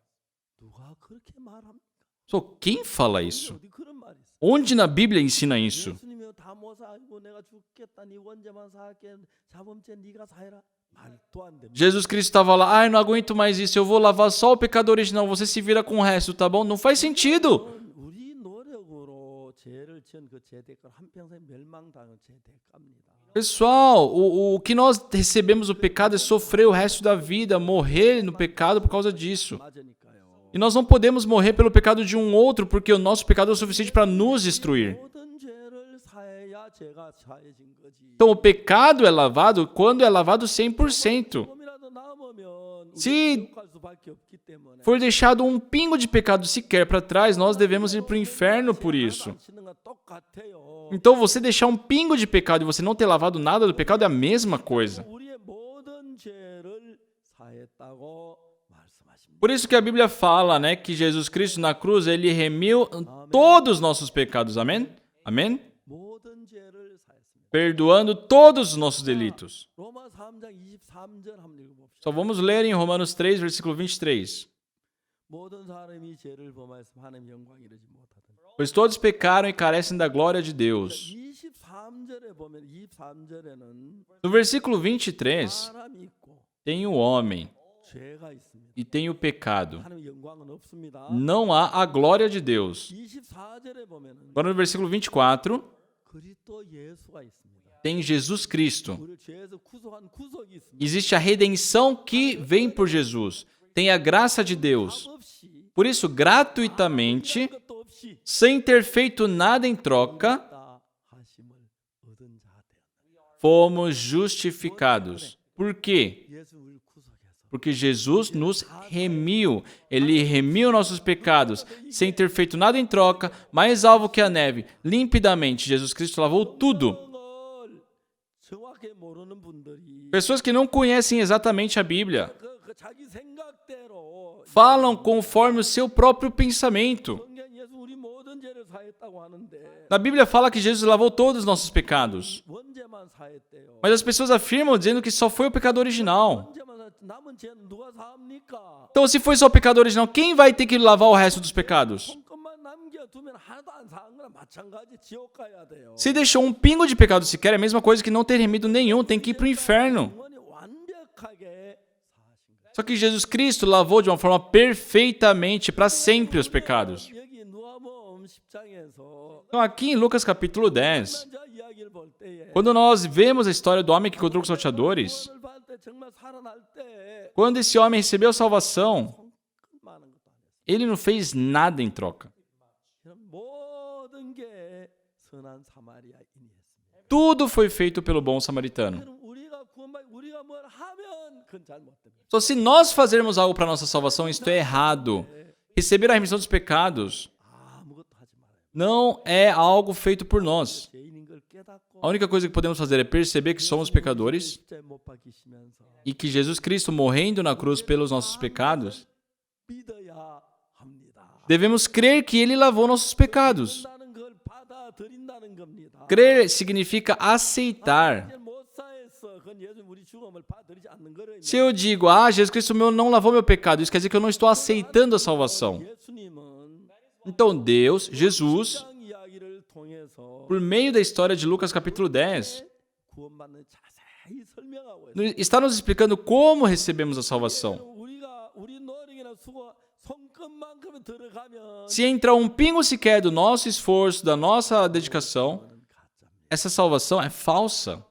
누가 그렇게 말합니까? Só quem fala isso? 어디 그런 말이 있어? Onde na Bíblia ensina isso? 예수님이 다 모사하고 내가 죽겠다. 네 원죄만 사할게. 자범죄 네가 사해라. 말도 안 됩니다. Jesus Cristo estava lá, ai, não aguento mais isso, eu vou lavar só o pecado original, você se vira com o resto, tá bom? Não faz sentido. 우리 노력으로 죄를 지은 그 죄 대가 한평생 멸망당한 죄 대가입니다. Pessoal, o que nós recebemos o pecado é sofrer o resto da vida, morrer no pecado por causa disso. 맞으니까요. E nós não podemos morrer pelo pecado de um outro, porque o nosso pecado é o suficiente para nos destruir. 모든 죄를 사해야 죄가 사해진 거지. Então o pecado é lavado quando é lavado 100%. 조금이라도 남으면 Se 기억할 수밖에 없기 때문에 for deixado um pingo de pecado sequer para trás, nós devemos ir para o inferno por isso. 치는 건 똑같아요. Então você deixar um pingo de pecado e você não ter lavado nada do pecado é a mesma coisa. 우리의 모든 죄를 사했다고 말씀하십니다. Por isso que a Bíblia fala, né, que Jesus Cristo na cruz, ele remiu todos os nossos pecados. Amém? Amém? 모든 죄를 사했습니다. Perdoando todos os nossos delitos. 로마 3장 23절 한번 읽어봅시다. Só vamos ler em Romanos 3, versículo 23. 모든 사람이 죄를 범하였으면 하나님 영광 이르지 못하더니. Pois todos pecaram e carecem da glória de Deus. 23절에 보면 23절에는 No versículo 23, 사람이 있고 tem o homem 죄가 있습니다. e tem o pecado. 하나님 영광은 없습니다. Não há a glória de Deus. 24절에 보면은 Agora no versículo 24, 그리스도 예수가 있습니다. tem Jesus Cristo. 우리 죄에서 구속한 구속이 있습니다. Existe a redenção que vem por Jesus. Tem a graça de Deus. 없이 Por isso, gratuitamente, 것도 없이 sem ter feito nada em troca, 다 하심을 얻은 자 되었다. fomos justificados. Por quê? 예수 우리 구속해서 Porque Jesus nos remiu. Ele remiu nossos pecados, sem ter feito nada em troca, mais alvo que a neve. Limpidamente, Jesus Cristo lavou tudo. 성경을 정확히 모르는 분들이 Pessoas que não conhecem exatamente a Bíblia 그 자기 생각대로 falam conforme o seu próprio pensamento. 성경 예수 우리 모든 죄를 사했다고 하는데 Na Bíblia fala que Jesus lavou todos os nossos pecados. 원죄만 사했대요. Mas as pessoas afirmam dizendo que só foi o pecado original. 원죄만 남은 죄는 누가 사합니까? Então, se foi só o pecado original, quem vai ter que lavar o resto dos pecados? 손끝만 남겨두면 하나도 안 사한 거나 마찬가지 지옥 가야 돼요. Se deixou um pingo de pecado sequer, é a mesma coisa que não ter remido nenhum, tem que ir para o inferno. 영원히 완벽하게 사하신 거예요. Só que Jesus Cristo lavou de uma forma perfeitamente para sempre os pecados. 여기 누가복음 10장에서 Então, aqui em Lucas capítulo 10, 자 이야기를 볼 때에 quando nós vemos a história do homem que encontrou com os salteadores, 구원을 받을 때 정말 살아날 때 quando esse homem recebeu a salvação, 많은 것도 안 했어요. ele não fez nada em troca. 모든 게 선한 사마리아인이었습니다. Tudo foi feito pelo bom samaritano. 그럼 우리가 우리가 뭘 하면 그건 잘못됩니다. Só se nós fazermos algo para nossa salvação, isto é errado. Receber a remissão dos pecados 아무것도 하지 말아요. não é algo feito por nós. 죄인인 걸 깨닫고 A única coisa que podemos fazer é perceber que somos pecadores 십자가에 못 박히시면서 e que Jesus Cristo, morrendo na cruz pelos nossos pecados, 믿어야 합니다. devemos crer que Ele lavou nossos pecados. 한다는 걸 받아들인다는 겁니다. Crer significa aceitar. 이제 못 사했어. 그건 예수 우리 죽음을 받아들이지 않는 거예요. Se eu digo, Jesus Cristo meu não lavou meu pecado, isso quer dizer que eu não estou aceitando a salvação. 예수님은 Então Deus, Jesus, 장 이야기를 통해서 por meio da história de Lucas capítulo 10, 구원받는 자세히 설명하고 있어요. está nos explicando como recebemos a salvação. 우리가 우리 노력이나 수고 손끝만큼은 들어가면 Se entra um pingo sequer do nosso esforço, da nossa dedicação, essa salvação é falsa.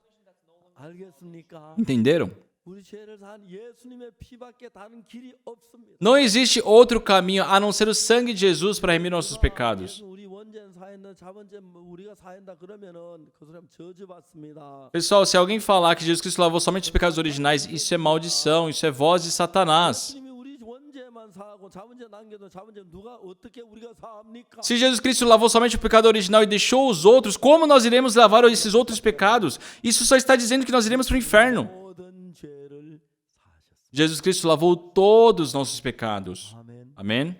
알겠습니까? Entenderam? 우리 죄를 산 예수님의 피밖에 다른 길이 없습니다. Não existe outro caminho a não ser o sangue de Jesus para remir nossos pecados. 우리 원죄는 사했나 자번죄 우리가 사한다 그러면은 그 사람 저주받습니다. Pessoal, se alguém falar que Jesus Cristo lavou somente os pecados originais, isso é maldição, isso é voz de Satanás. 예수님이 우리 원죄만 사하고 자번죄 남겨도 자번죄 누가 어떻게 우리가 사합니까? Se Jesus Cristo lavou somente o pecado original e deixou os outros, como nós iremos lavar esses outros pecados? Isso só está dizendo que nós iremos para o inferno. 모든 죄를 사하셨습니다. Jesus Cristo lavou todos os nossos pecados. 아멘. Amém?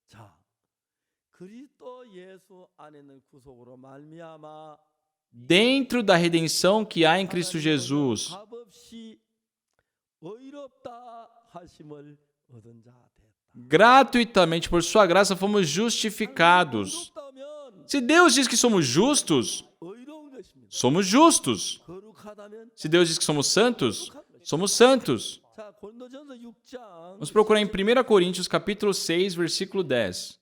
자, 그리스도 예수 안에 있는 구속으로 말미암아 Dentro da redenção que há em Cristo Jesus, 값없이 의롭다 하심을 얻은 자 됐다. gratuitamente por sua graça fomos justificados. 의롭다면 Se Deus diz que somos justos, 의로운 것입니다. somos justos. 거룩하다면 Se Deus diz que somos santos, somos santos. 자, 고린도전서 6장 Vamos procurar em 1 Coríntios capítulo 6, versículo 10.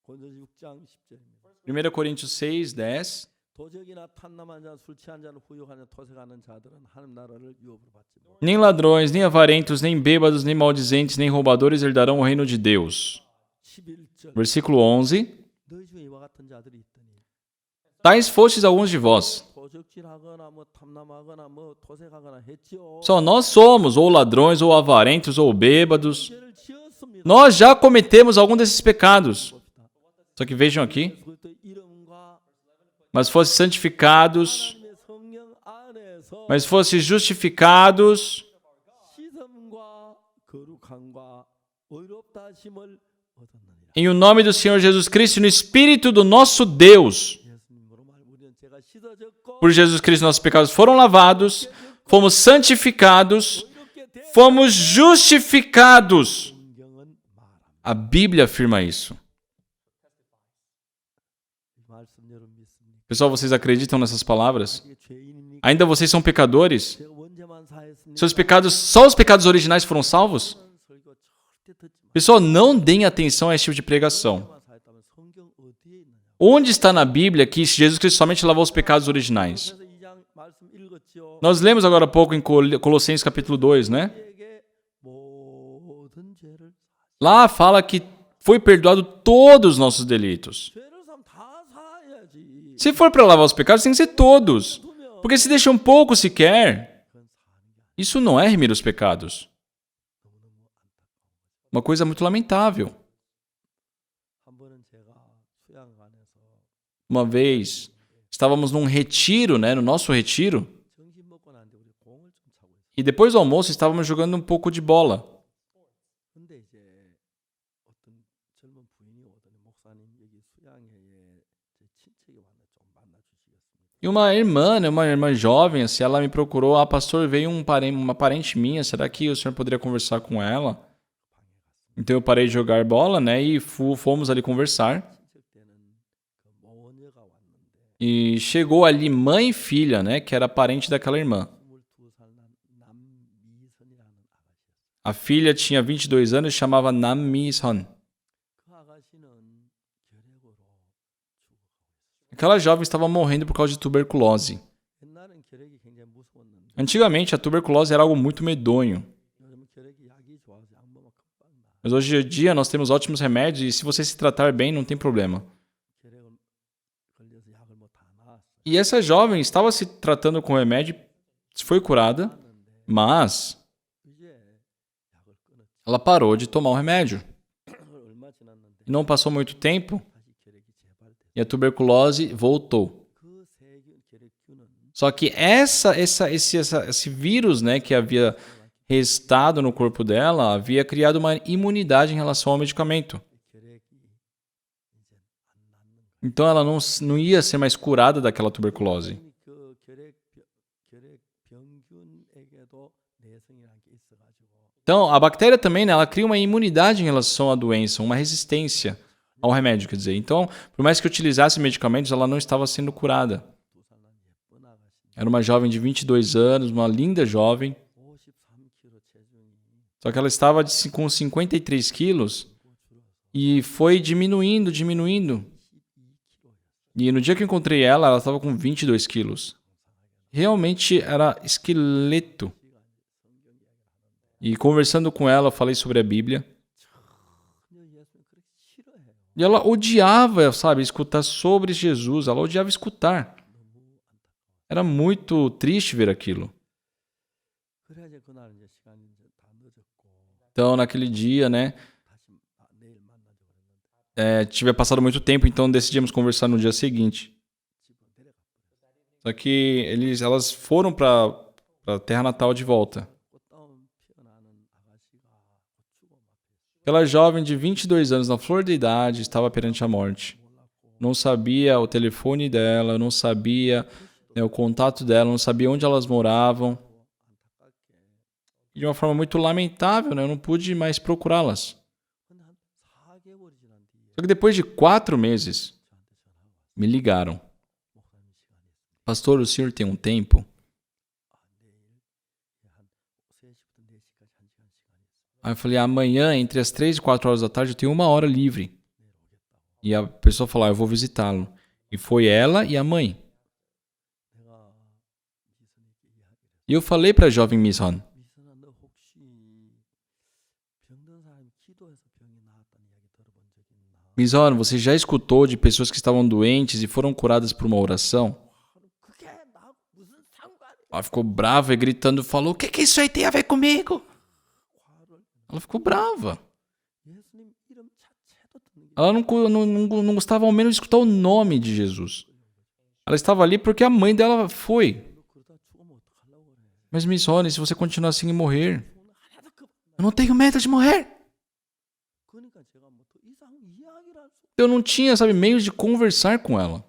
고린도전서 6장 10절입니다. 1 Coríntios 6, 10. 도적이나 탐남한 자, 술 취한 자는 후욕하는 토색하는 자들은 하나님 나라를 유업으로 받지 못. Nem ladrões, nem avarentos, nem bêbados, nem maldizentes, nem roubadores herdarão o reino de Deus. 11절. Versículo 11. 너희 중에 이와 같은 자들이 있더니 Tais fostes alguns de vós. 도적질하거나 뭐 탐남하거나 뭐 토색하거나 했지요. Só nós somos ou ladrões, ou avarentos, ou bêbados. 죄를 지었습니다. Nós já cometemos algum desses pecados. Só que vejam aqui. 그것도 이름과 Mas fosse santificados, 하나님의 성령 안에서 mas fosse justificados 시섬과 거룩함과 의롭다 하심을 얻었느니라. em o nome do Senhor Jesus Cristo e no Espírito do nosso Deus. 예수님으로 말 우리는 제가 씻어졌고 Por Jesus Cristo nossos pecados foram lavados, fomos santificados, 의롭게 된 fomos justificados. 성경은 말합니다. A Bíblia afirma isso. 이 말씀 여러분 믿습니까? Pessoal, vocês acreditam nessas palavras? 이게 죄인입니까? Ainda vocês são pecadores? 제가 원죄만 사했습니다. Seus pecados, só os pecados originais foram salvos? 설교 절대 듣지 마. Pessoal, não deem atenção a esse tipo de pregação. 원죄만 사했다면 성경 어디에 있느냐? Onde está na Bíblia que Jesus Cristo somente lavou os pecados originais? 그래서 2장 말씀 읽었죠. Nós lemos agora há pouco em Colossenses capítulo 2, né? 우리에게 모든 죄를 Lá fala que foi perdoado todos os nossos delitos. 죄를 삼 다 사야지. Se for para lavar os pecados, tem que ser todos. 두면 Porque se deixa um pouco sequer, 그건 사는 게 isso não é remir os pecados. Uma coisa muito lamentável. 한 번은 제가 수양관에서 Uma vez, estávamos num retiro, né? No nosso retiro. 점심 먹고 나는데 우리 공을 좀 차고 있어요. E depois do almoço, estávamos jogando um pouco de bola. 근데 이제 어떤 젊은 부인이 오더니 목사님 여기 수양회에 제 친척이 왔는데 좀 만나 주시겠습니까? E uma irmã, né, uma irmã jovem, assim, ela me procurou. Ah, pastor, veio uma parente minha. Será que o senhor poderia conversar com ela? Então eu parei de jogar bola, né? E fomos ali conversar. 친척 때는 그 모녀가 왔는데 E chegou ali mãe e filha, né? Que era parente daquela irmã. 22살 남미선이라는 아가씨였어요. A filha tinha 22 anos e chamava Nam Mi-son. 그 아가씨는 결핵으로 죽어가고 Aquela jovem estava morrendo por causa de tuberculose. 있어요. 옛날엔 결핵이 굉장히 무서웠는데 Antigamente, a tuberculose era algo muito medonho. 요즘 결핵이 약이 좋아서 약 먹으면 금방 나. Mas hoje em dia nós temos ótimos remédios e se você se tratar bem, não tem problema. 결핵을 걸려서 약을 뭐 다 나았어요. E essa jovem estava se tratando com remédio, foi curada, mas ela parou de tomar o remédio. E não passou muito tempo e a tuberculose voltou. Só que esse vírus, né, que havia restado no corpo dela havia criado uma imunidade em relação ao medicamento. Então ela não ia ser mais curada daquela tuberculose. Então a bactéria também, né, ela cria uma imunidade em relação à doença, uma resistência ao remédio, quer dizer. Então, por mais que utilizasse medicamentos, ela não estava sendo curada. Era uma jovem de 22 anos, uma linda jovem. Só que ela estava com 53 quilos e foi diminuindo. E no dia que eu encontrei ela, ela estava com 22 quilos. Realmente era esqueleto. E conversando com ela, eu falei sobre a Bíblia. E ela odiava, sabe, escutar sobre Jesus. Ela odiava escutar. Era muito triste ver aquilo. Então, naquele dia, né, tive passado muito tempo, então decidimos conversar no dia seguinte. Só que elas foram para a terra natal de volta. Aquela jovem de 22 anos, na flor da idade, estava perante a morte. Não sabia o telefone dela, não sabia, né, o contato dela, não sabia onde elas moravam. De uma forma muito lamentável, né, eu não pude mais procurá-las. Só que depois de 4 meses, me ligaram. Pastor, o senhor tem um tempo? Aí eu falei, amanhã, entre as 3 e 4 horas da tarde, eu tenho 1 hora livre. E a pessoa falou, eu vou visitá-lo. E foi ela e a mãe. E eu falei para a jovem Miss Han, Miss Han, você já escutou de pessoas que estavam doentes e foram curadas por uma oração? Ela ficou brava e gritando, falou, o que isso aí tem a ver comigo? Ela ficou brava. Ela não gostava ao menos de escutar o nome de Jesus. Ela estava ali porque a mãe dela foi. Mas Miss Rony, se você continuar assim e morrer, eu não tenho medo de morrer. Eu não tinha, sabe, meios de conversar com ela.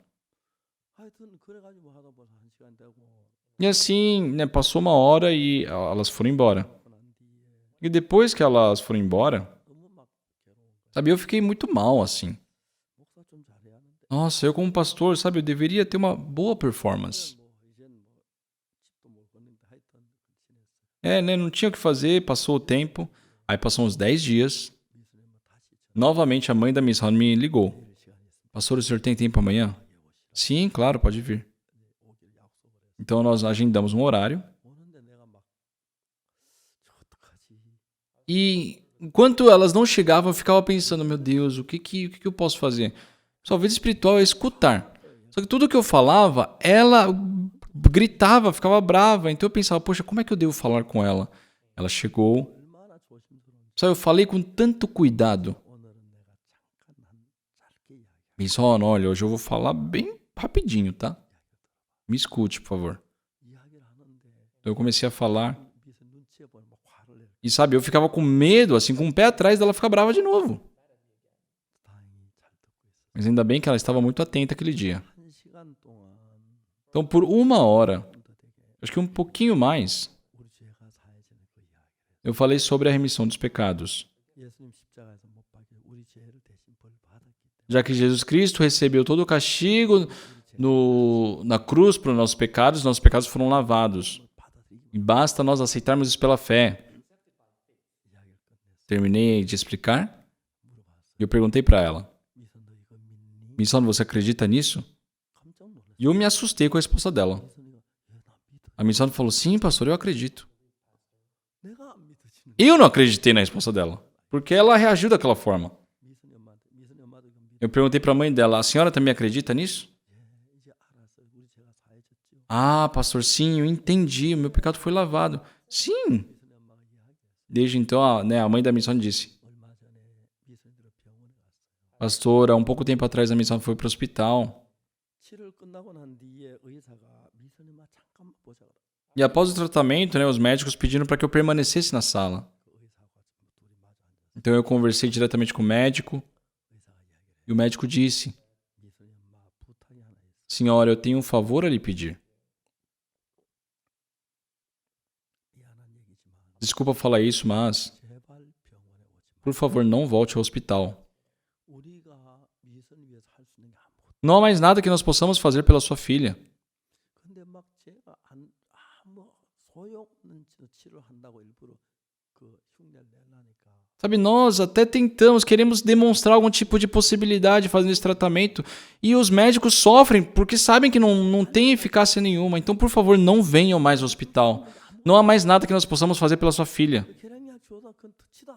E assim, né, passou 1 hora e elas foram embora. E depois que elas foram embora, sabe, eu fiquei muito mal, assim. Nossa, eu como pastor, sabe, eu deveria ter uma boa performance. Né, não tinha o que fazer, passou o tempo. Aí passou uns 10 dias. Novamente a mãe da Miss Han me ligou. Pastor, o senhor tem tempo amanhã? Sim, claro, pode vir. Então nós agendamos um horário. E enquanto elas não chegavam, eu ficava pensando, meu Deus, o que eu posso fazer? Sua vida espiritual é escutar. Só que tudo que eu falava, ela gritava, ficava brava. Então eu pensava, poxa, como é que eu devo falar com ela? Ela chegou. Só eu falei com tanto cuidado. Miss Han, olha, hoje eu vou falar bem rapidinho, tá? Me escute, por favor. Então eu comecei a falar. E sabe, eu ficava com medo, assim, com o pé atrás dela ficar brava de novo. Mas ainda bem que ela estava muito atenta aquele dia. Então, por 1 hora, acho que um pouquinho mais, eu falei sobre a remissão dos pecados. Já que Jesus Cristo recebeu todo o castigo na cruz para os nossos pecados foram lavados. E basta nós aceitarmos isso pela fé. Terminei de explicar e eu perguntei para ela, Miss Han, você acredita nisso? E eu me assustei com a resposta dela. A Miss Han falou, sim, pastor, eu acredito. Eu não acreditei na resposta dela, porque ela reagiu daquela forma. Eu perguntei para a mãe dela, a senhora também acredita nisso? Ah, pastor, sim, eu entendi. O meu pecado foi lavado. Sim. Desde então, a mãe da Missão disse: pastor, há um pouco tempo atrás a Missão foi para o hospital. E após o tratamento, os médicos pediram para que eu permanecesse na sala. Então eu conversei diretamente com o médico e o médico disse: senhora, eu tenho um favor a lhe pedir. Desculpa falar isso, mas por favor, não volte ao hospital. Não há mais nada que nós possamos fazer pela sua filha. Sabe, nós até tentamos, queremos demonstrar algum tipo de possibilidade fazendo esse tratamento e os médicos sofrem porque sabem que não tem eficácia nenhuma. Então, por favor, não venham mais ao hospital. Não há mais nada que nós possamos fazer pela sua filha.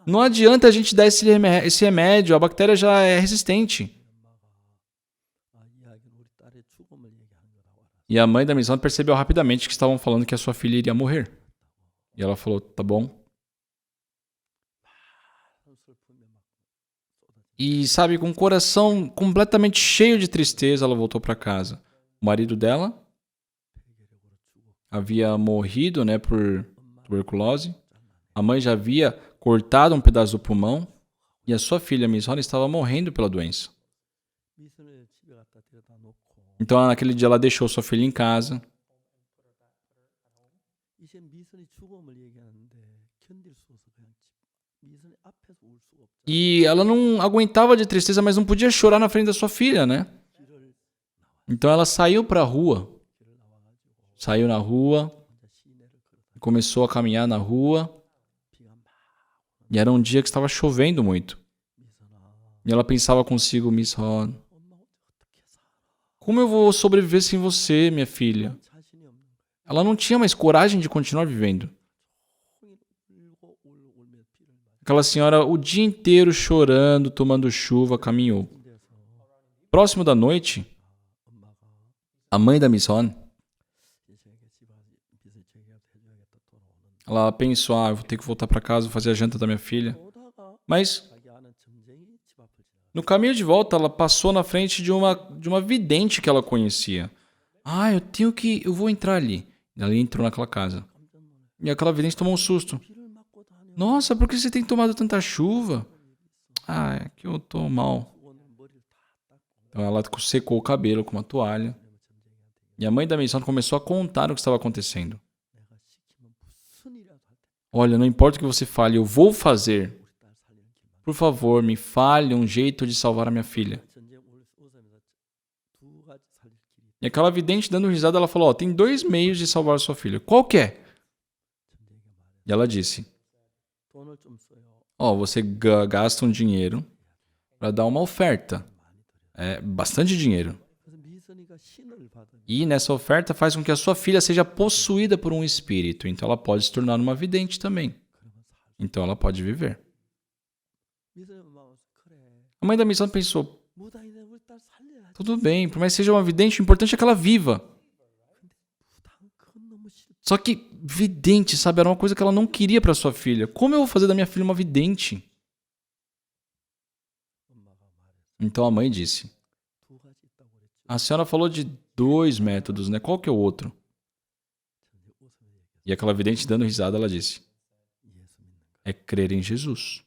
Não adianta a gente dar esse remédio, a bactéria já é resistente. E a mãe da Missão percebeu rapidamente que estavam falando que a sua filha iria morrer. E ela falou, tá bom. E, sabe, com o coração completamente cheio de tristeza, ela voltou para casa. O marido dela havia morrido, por tuberculose. A mãe já havia cortado um pedaço do pulmão. E a sua filha, Miss Holly, estava morrendo pela doença. Então, naquele dia, ela deixou sua filha em casa. E ela não aguentava de tristeza, mas não podia chorar na frente da sua filha, né? Então ela saiu para a rua. Saiu na rua. Começou a caminhar na rua. E era um dia que estava chovendo muito. E ela pensava consigo, Miss Hon, como eu vou sobreviver sem você, minha filha? Ela não tinha mais coragem de continuar vivendo. Aquela senhora o dia inteiro chorando, tomando chuva, caminhou. Próximo da noite, a mãe da Miss Hon, ela pensou, eu vou ter que voltar para casa, vou fazer a janta da minha filha. Mas no caminho de volta, ela passou na frente de uma vidente que ela conhecia. Eu vou entrar ali. Ela entrou naquela casa. E aquela vidente tomou um susto. Nossa, por que você tem tomado tanta chuva? É que eu tô mal. Então ela secou o cabelo com uma toalha. E a mãe da Miss Hon começou a contar o que estava acontecendo. Olha, não importa o que você fale, eu vou fazer. Por favor, me fale um jeito de salvar a minha filha. E aquela vidente, dando risada, ela falou, tem 2 meios de salvar a sua filha. Qual que é? E ela disse, você gasta um dinheiro para dar uma oferta. É bastante dinheiro. E nessa oferta faz com que a sua filha seja possuída por um espírito. Então ela pode se tornar uma vidente também. Então ela pode viver. A mãe da Miss Hon pensou, tudo bem, por mais que seja uma vidente, o importante é que ela viva. Só que vidente, sabe, era uma coisa que ela não queria para sua filha. Como eu vou fazer da minha filha uma vidente? Então a mãe disse, a senhora falou de 2 métodos, né? Qual que é o outro? E aquela vidente, dando risada, ela disse, é crer em Jesus.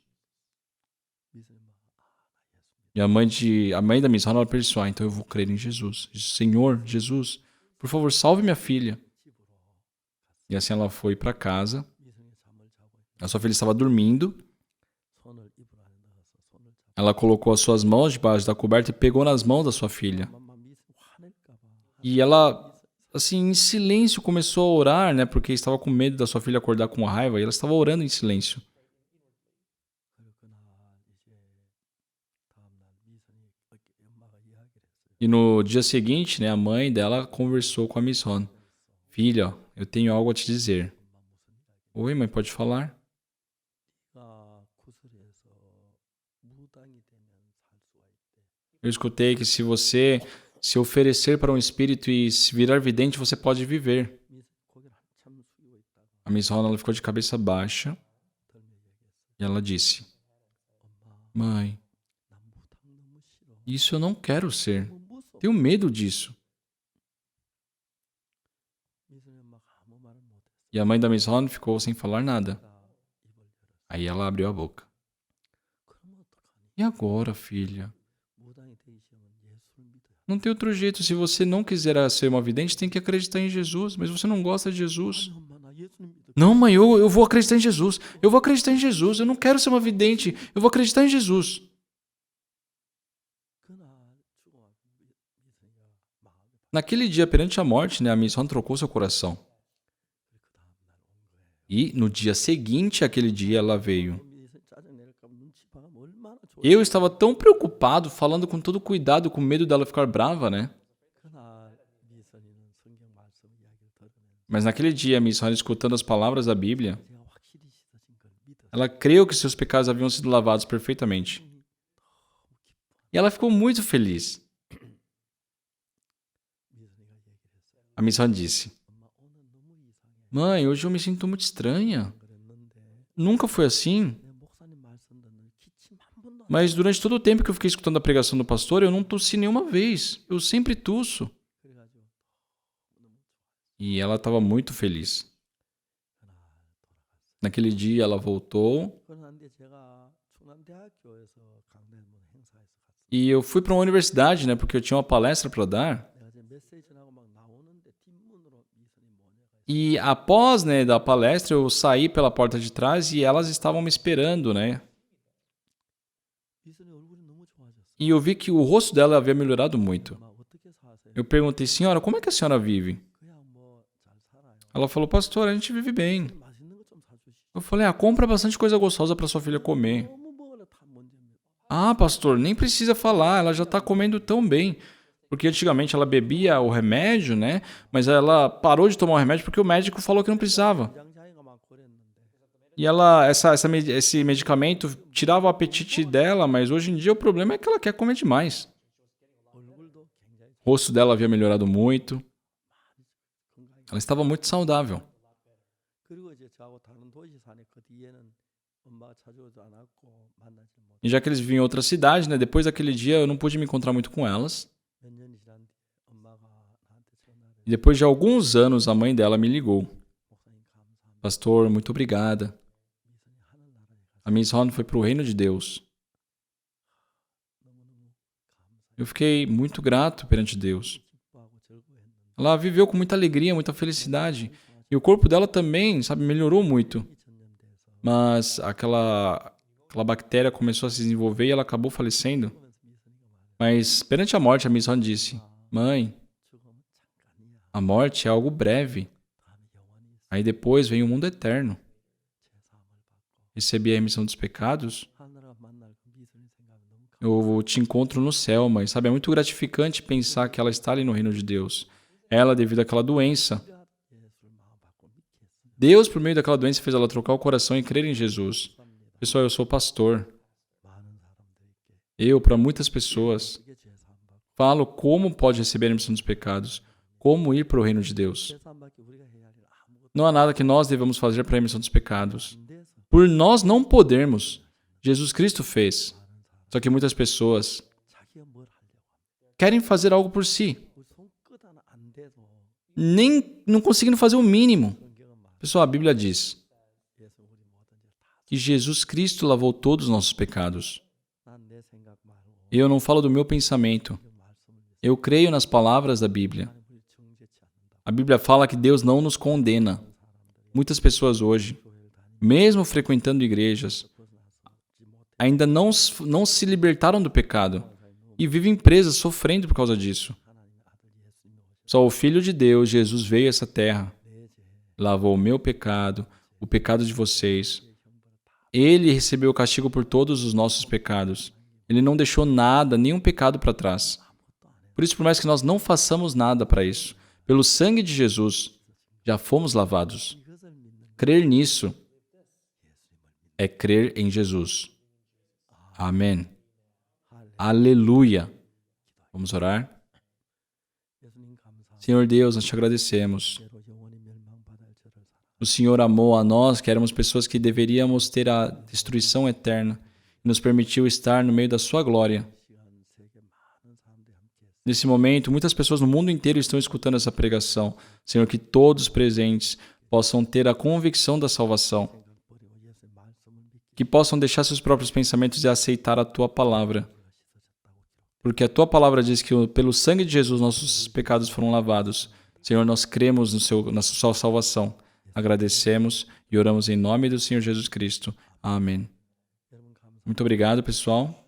E a mãe da Miss Hon, ela pensou, então eu vou crer em Jesus. Senhor, Jesus, por favor, salve minha filha. E assim ela foi para casa. A sua filha estava dormindo. Ela colocou as suas mãos debaixo da coberta e pegou nas mãos da sua filha. E ela, assim, em silêncio começou a orar, né? Porque estava com medo da sua filha acordar com raiva. E ela estava orando em silêncio. E no dia seguinte, a mãe dela conversou com a Miss Hon. Filha, eu tenho algo a te dizer. Oi, mãe, pode falar? Eu escutei que se você se oferecer para um espírito e se virar vidente, você pode viver. 고개를 한참 숙이고 있다가 A Miss Ron, ela ficou de cabeça baixa e ela disse, mãe, 난 무당 너무 싫어. isso eu não quero ser. 너무 무서워. Tenho medo disso. 미선이 엄마가 아무 말을 못했어. E a mãe da Miss Ron ficou sem falar nada. 입을 열었어. Aí ela abriu a boca. 그러면 어떡하니? E agora, filha? 무당이 되기 싫으면 예수를 믿어야. Não tem outro jeito. Se você não quiser ser uma vidente, tem que acreditar em Jesus. Mas você não gosta de Jesus. 아니 엄마 나 예수님 믿어. Não, mãe, eu vou acreditar em Jesus. Eu vou acreditar em Jesus. Eu não quero ser uma vidente. Eu vou acreditar em Jesus. 그날 죽어 미선이가 마음이 Naquele dia, perante a morte, né, a Miss Ron trocou seu coração. 그 다음 날 온 거예요. E no dia seguinte, aquele dia, ela veio. 미선 짜증 내릴까 봐 눈치 봐가면 얼마나 좋아. Eu estava tão preocupado, falando com todo cuidado, com medo dela ficar brava, né? 그날 미선이는 성경 말씀 이야기를 들으면서 Mas naquele dia, a Miss Ron, escutando as palavras da Bíblia, 제가 확실히 씻어진 걸 믿었어요. ela creu que seus pecados haviam sido lavados perfeitamente. E ela ficou muito feliz. 미선이가 얘기를 했어요. A Miss Ron disse, 엄마 오늘 너무 이상해. mãe, hoje eu me sinto muito estranha. 그랬는데 Nunca foi assim. 내 목사님 말씀 듣는 기침 한 번도 안 Mas durante todo o tempo que eu fiquei escutando a pregação do pastor, eu não tossi nenhuma vez. Eu sempre tusso. 그래가지고 너무 E ela estava muito feliz. 그날 돌아갔어요. Naquele dia, ela voltou 그런데 제가 충남대학교에서 강대문 행사에서 갔어요. e eu fui para uma universidade, né? Porque eu tinha uma palestra para dar. 내가 이제 메시지하고 막 나오는데 뒷문으로 미선이 모녀가 있어요. E após, né, da palestra, eu saí pela porta de trás e elas estavam me esperando, né? 미선이 얼굴이 너무 좋아졌어요. E eu vi que o rosto dela havia melhorado muito. 엄마 어떻게 사세요? Eu perguntei, senhora, como é que a senhora vive? 그냥 뭐 잘 살아요. Ela falou, pastor, a gente vive bem. 맛있는 거 좀 사주시죠. Eu falei, compra bastante coisa gostosa para sua filha comer. 너무 먹으려 다 문제입니다. Ah, pastor, nem precisa falar, ela já está comendo tão bem. Porque antigamente ela bebia o remédio, né? Mas ela parou de tomar o remédio porque o médico falou que não precisava. 장자이가 막 그랬는데 E esse medicamento tirava o apetite dela, mas hoje em dia o problema é que ela quer comer demais. 얼굴도 굉장히 O rosto dela havia melhorado muito. 건강해. Ela estava muito saudável. 그리고 이제 저하고 다른 도시 사네 그 뒤에는 엄마가 찾아오지 않았고 만나지 못. E já que eles viviam em outra cidade, né? Depois daquele dia eu não pude me encontrar muito com elas. 몇 년이 지난 뒤에 엄마가 나한테 전화를 E depois de alguns anos a mãe dela me ligou. 목사님 감사합니다. Pastor, muito obrigada. 미선이 하늘나라에 가서 A Miss Ron foi para o reino de Deus. 너무너무 감사해요. Eu fiquei muito grato perante Deus. 기뻐하고 즐거워했는데 Ela viveu com muita alegria, muita felicidade. E o corpo dela também, sabe, melhorou muito. 이 전염돼서 Mas aquela bactéria começou a se desenvolver e ela acabou falecendo. 그러면서 미선이가 말해. Mas perante a morte, a Miss Ron disse, mãe, 죽음은 잠깐이야. a morte é algo breve. 다음에 영원히 있어. Aí depois vem o mundo eterno. 제 사함을 받고 Recebi a remissão dos pecados. 하늘아 만날 그 미선이 생각이 너무 Eu te encontro no céu, mãe. Sabe, é muito gratificante pensar que ela está ali no reino de Deus. Ela, devido àquela doença, 감사합니다. 예수를 마음 받고 믿겠습니다. Deus, por meio daquela doença, fez ela trocar o coração e crer em Jesus. 감사합니다. Pessoal, eu sou pastor. 많은 사람들에게 Eu, para muitas pessoas, 어떻게 제 사함 받고 falo como pode receber a remissão dos pecados, como ir para o reino de Deus. 제 사함 받기 우리가 해야 할 일 아무것도 Não há nada que nós devamos fazer para a remissão dos pecados. 안 돼서 Por nós não podermos. Jesus Cristo fez. Só que muitas pessoas 자기가 뭘 하려고 합니다. querem fazer algo por si, 그 손끝 하나 안 돼도 nem não conseguindo fazer o mínimo. 성경은 말 Pessoal, a Bíblia diz 예수 우리 뭐든지 다 que Jesus Cristo lavou todos os nossos pecados. 난 내 생각 말고 Eu não falo do meu pensamento. 그 말씀을 위해서 Eu creio nas palavras da Bíblia. 하나님 우리 정죄치 않는다. A Bíblia fala que Deus não nos condena. Muitas pessoas hoje, 교회를 다니면서 mesmo frequentando igrejas, 벗어나지 못해 ainda não se libertaram do pecado e vivem presas, sofrendo por causa disso. 하나님의 아들 예수님이 오셔 Só o Filho de Deus, Jesus, veio a essa terra, 내 죄, lavou o meu pecado, o pecado de vocês. 내 형벌을 다 Ele recebeu o castigo por todos os nossos pecados. Ele não deixou nada, nenhum pecado para trás. 아무것도 안 해. Por isso, por mais que nós não façamos nada para isso, pelo sangue de Jesus, já fomos lavados. 이것을 믿는 Crer nisso 예수님을 믿는 é crer em Jesus. Amém. 할렐루야. Aleluia. Vamos orar? Senhor Deus, nós te agradecemos. 죄로 영원히 멸망받을 저를 사랑. O Senhor amou a nós, que éramos pessoas que deveríamos ter a destruição eterna, e nos permitiu estar no meio da sua glória. 시간 세계 많은 사람들이 함께 Nesse momento, muitas pessoas no mundo inteiro estão escutando essa pregação. Senhor, que todos presentes possam ter a convicção da salvação, 버리고 예수의 말씀을 믿기 que possam deixar seus próprios pensamentos e aceitar a tua palavra. Porque a tua palavra diz que pelo sangue de Jesus nossos pecados foram lavados. Senhor, nós cremos na sua salvação. Agradecemos e oramos em nome do Senhor Jesus Cristo. Amém. 여러분 감사. Muito obrigado, pessoal.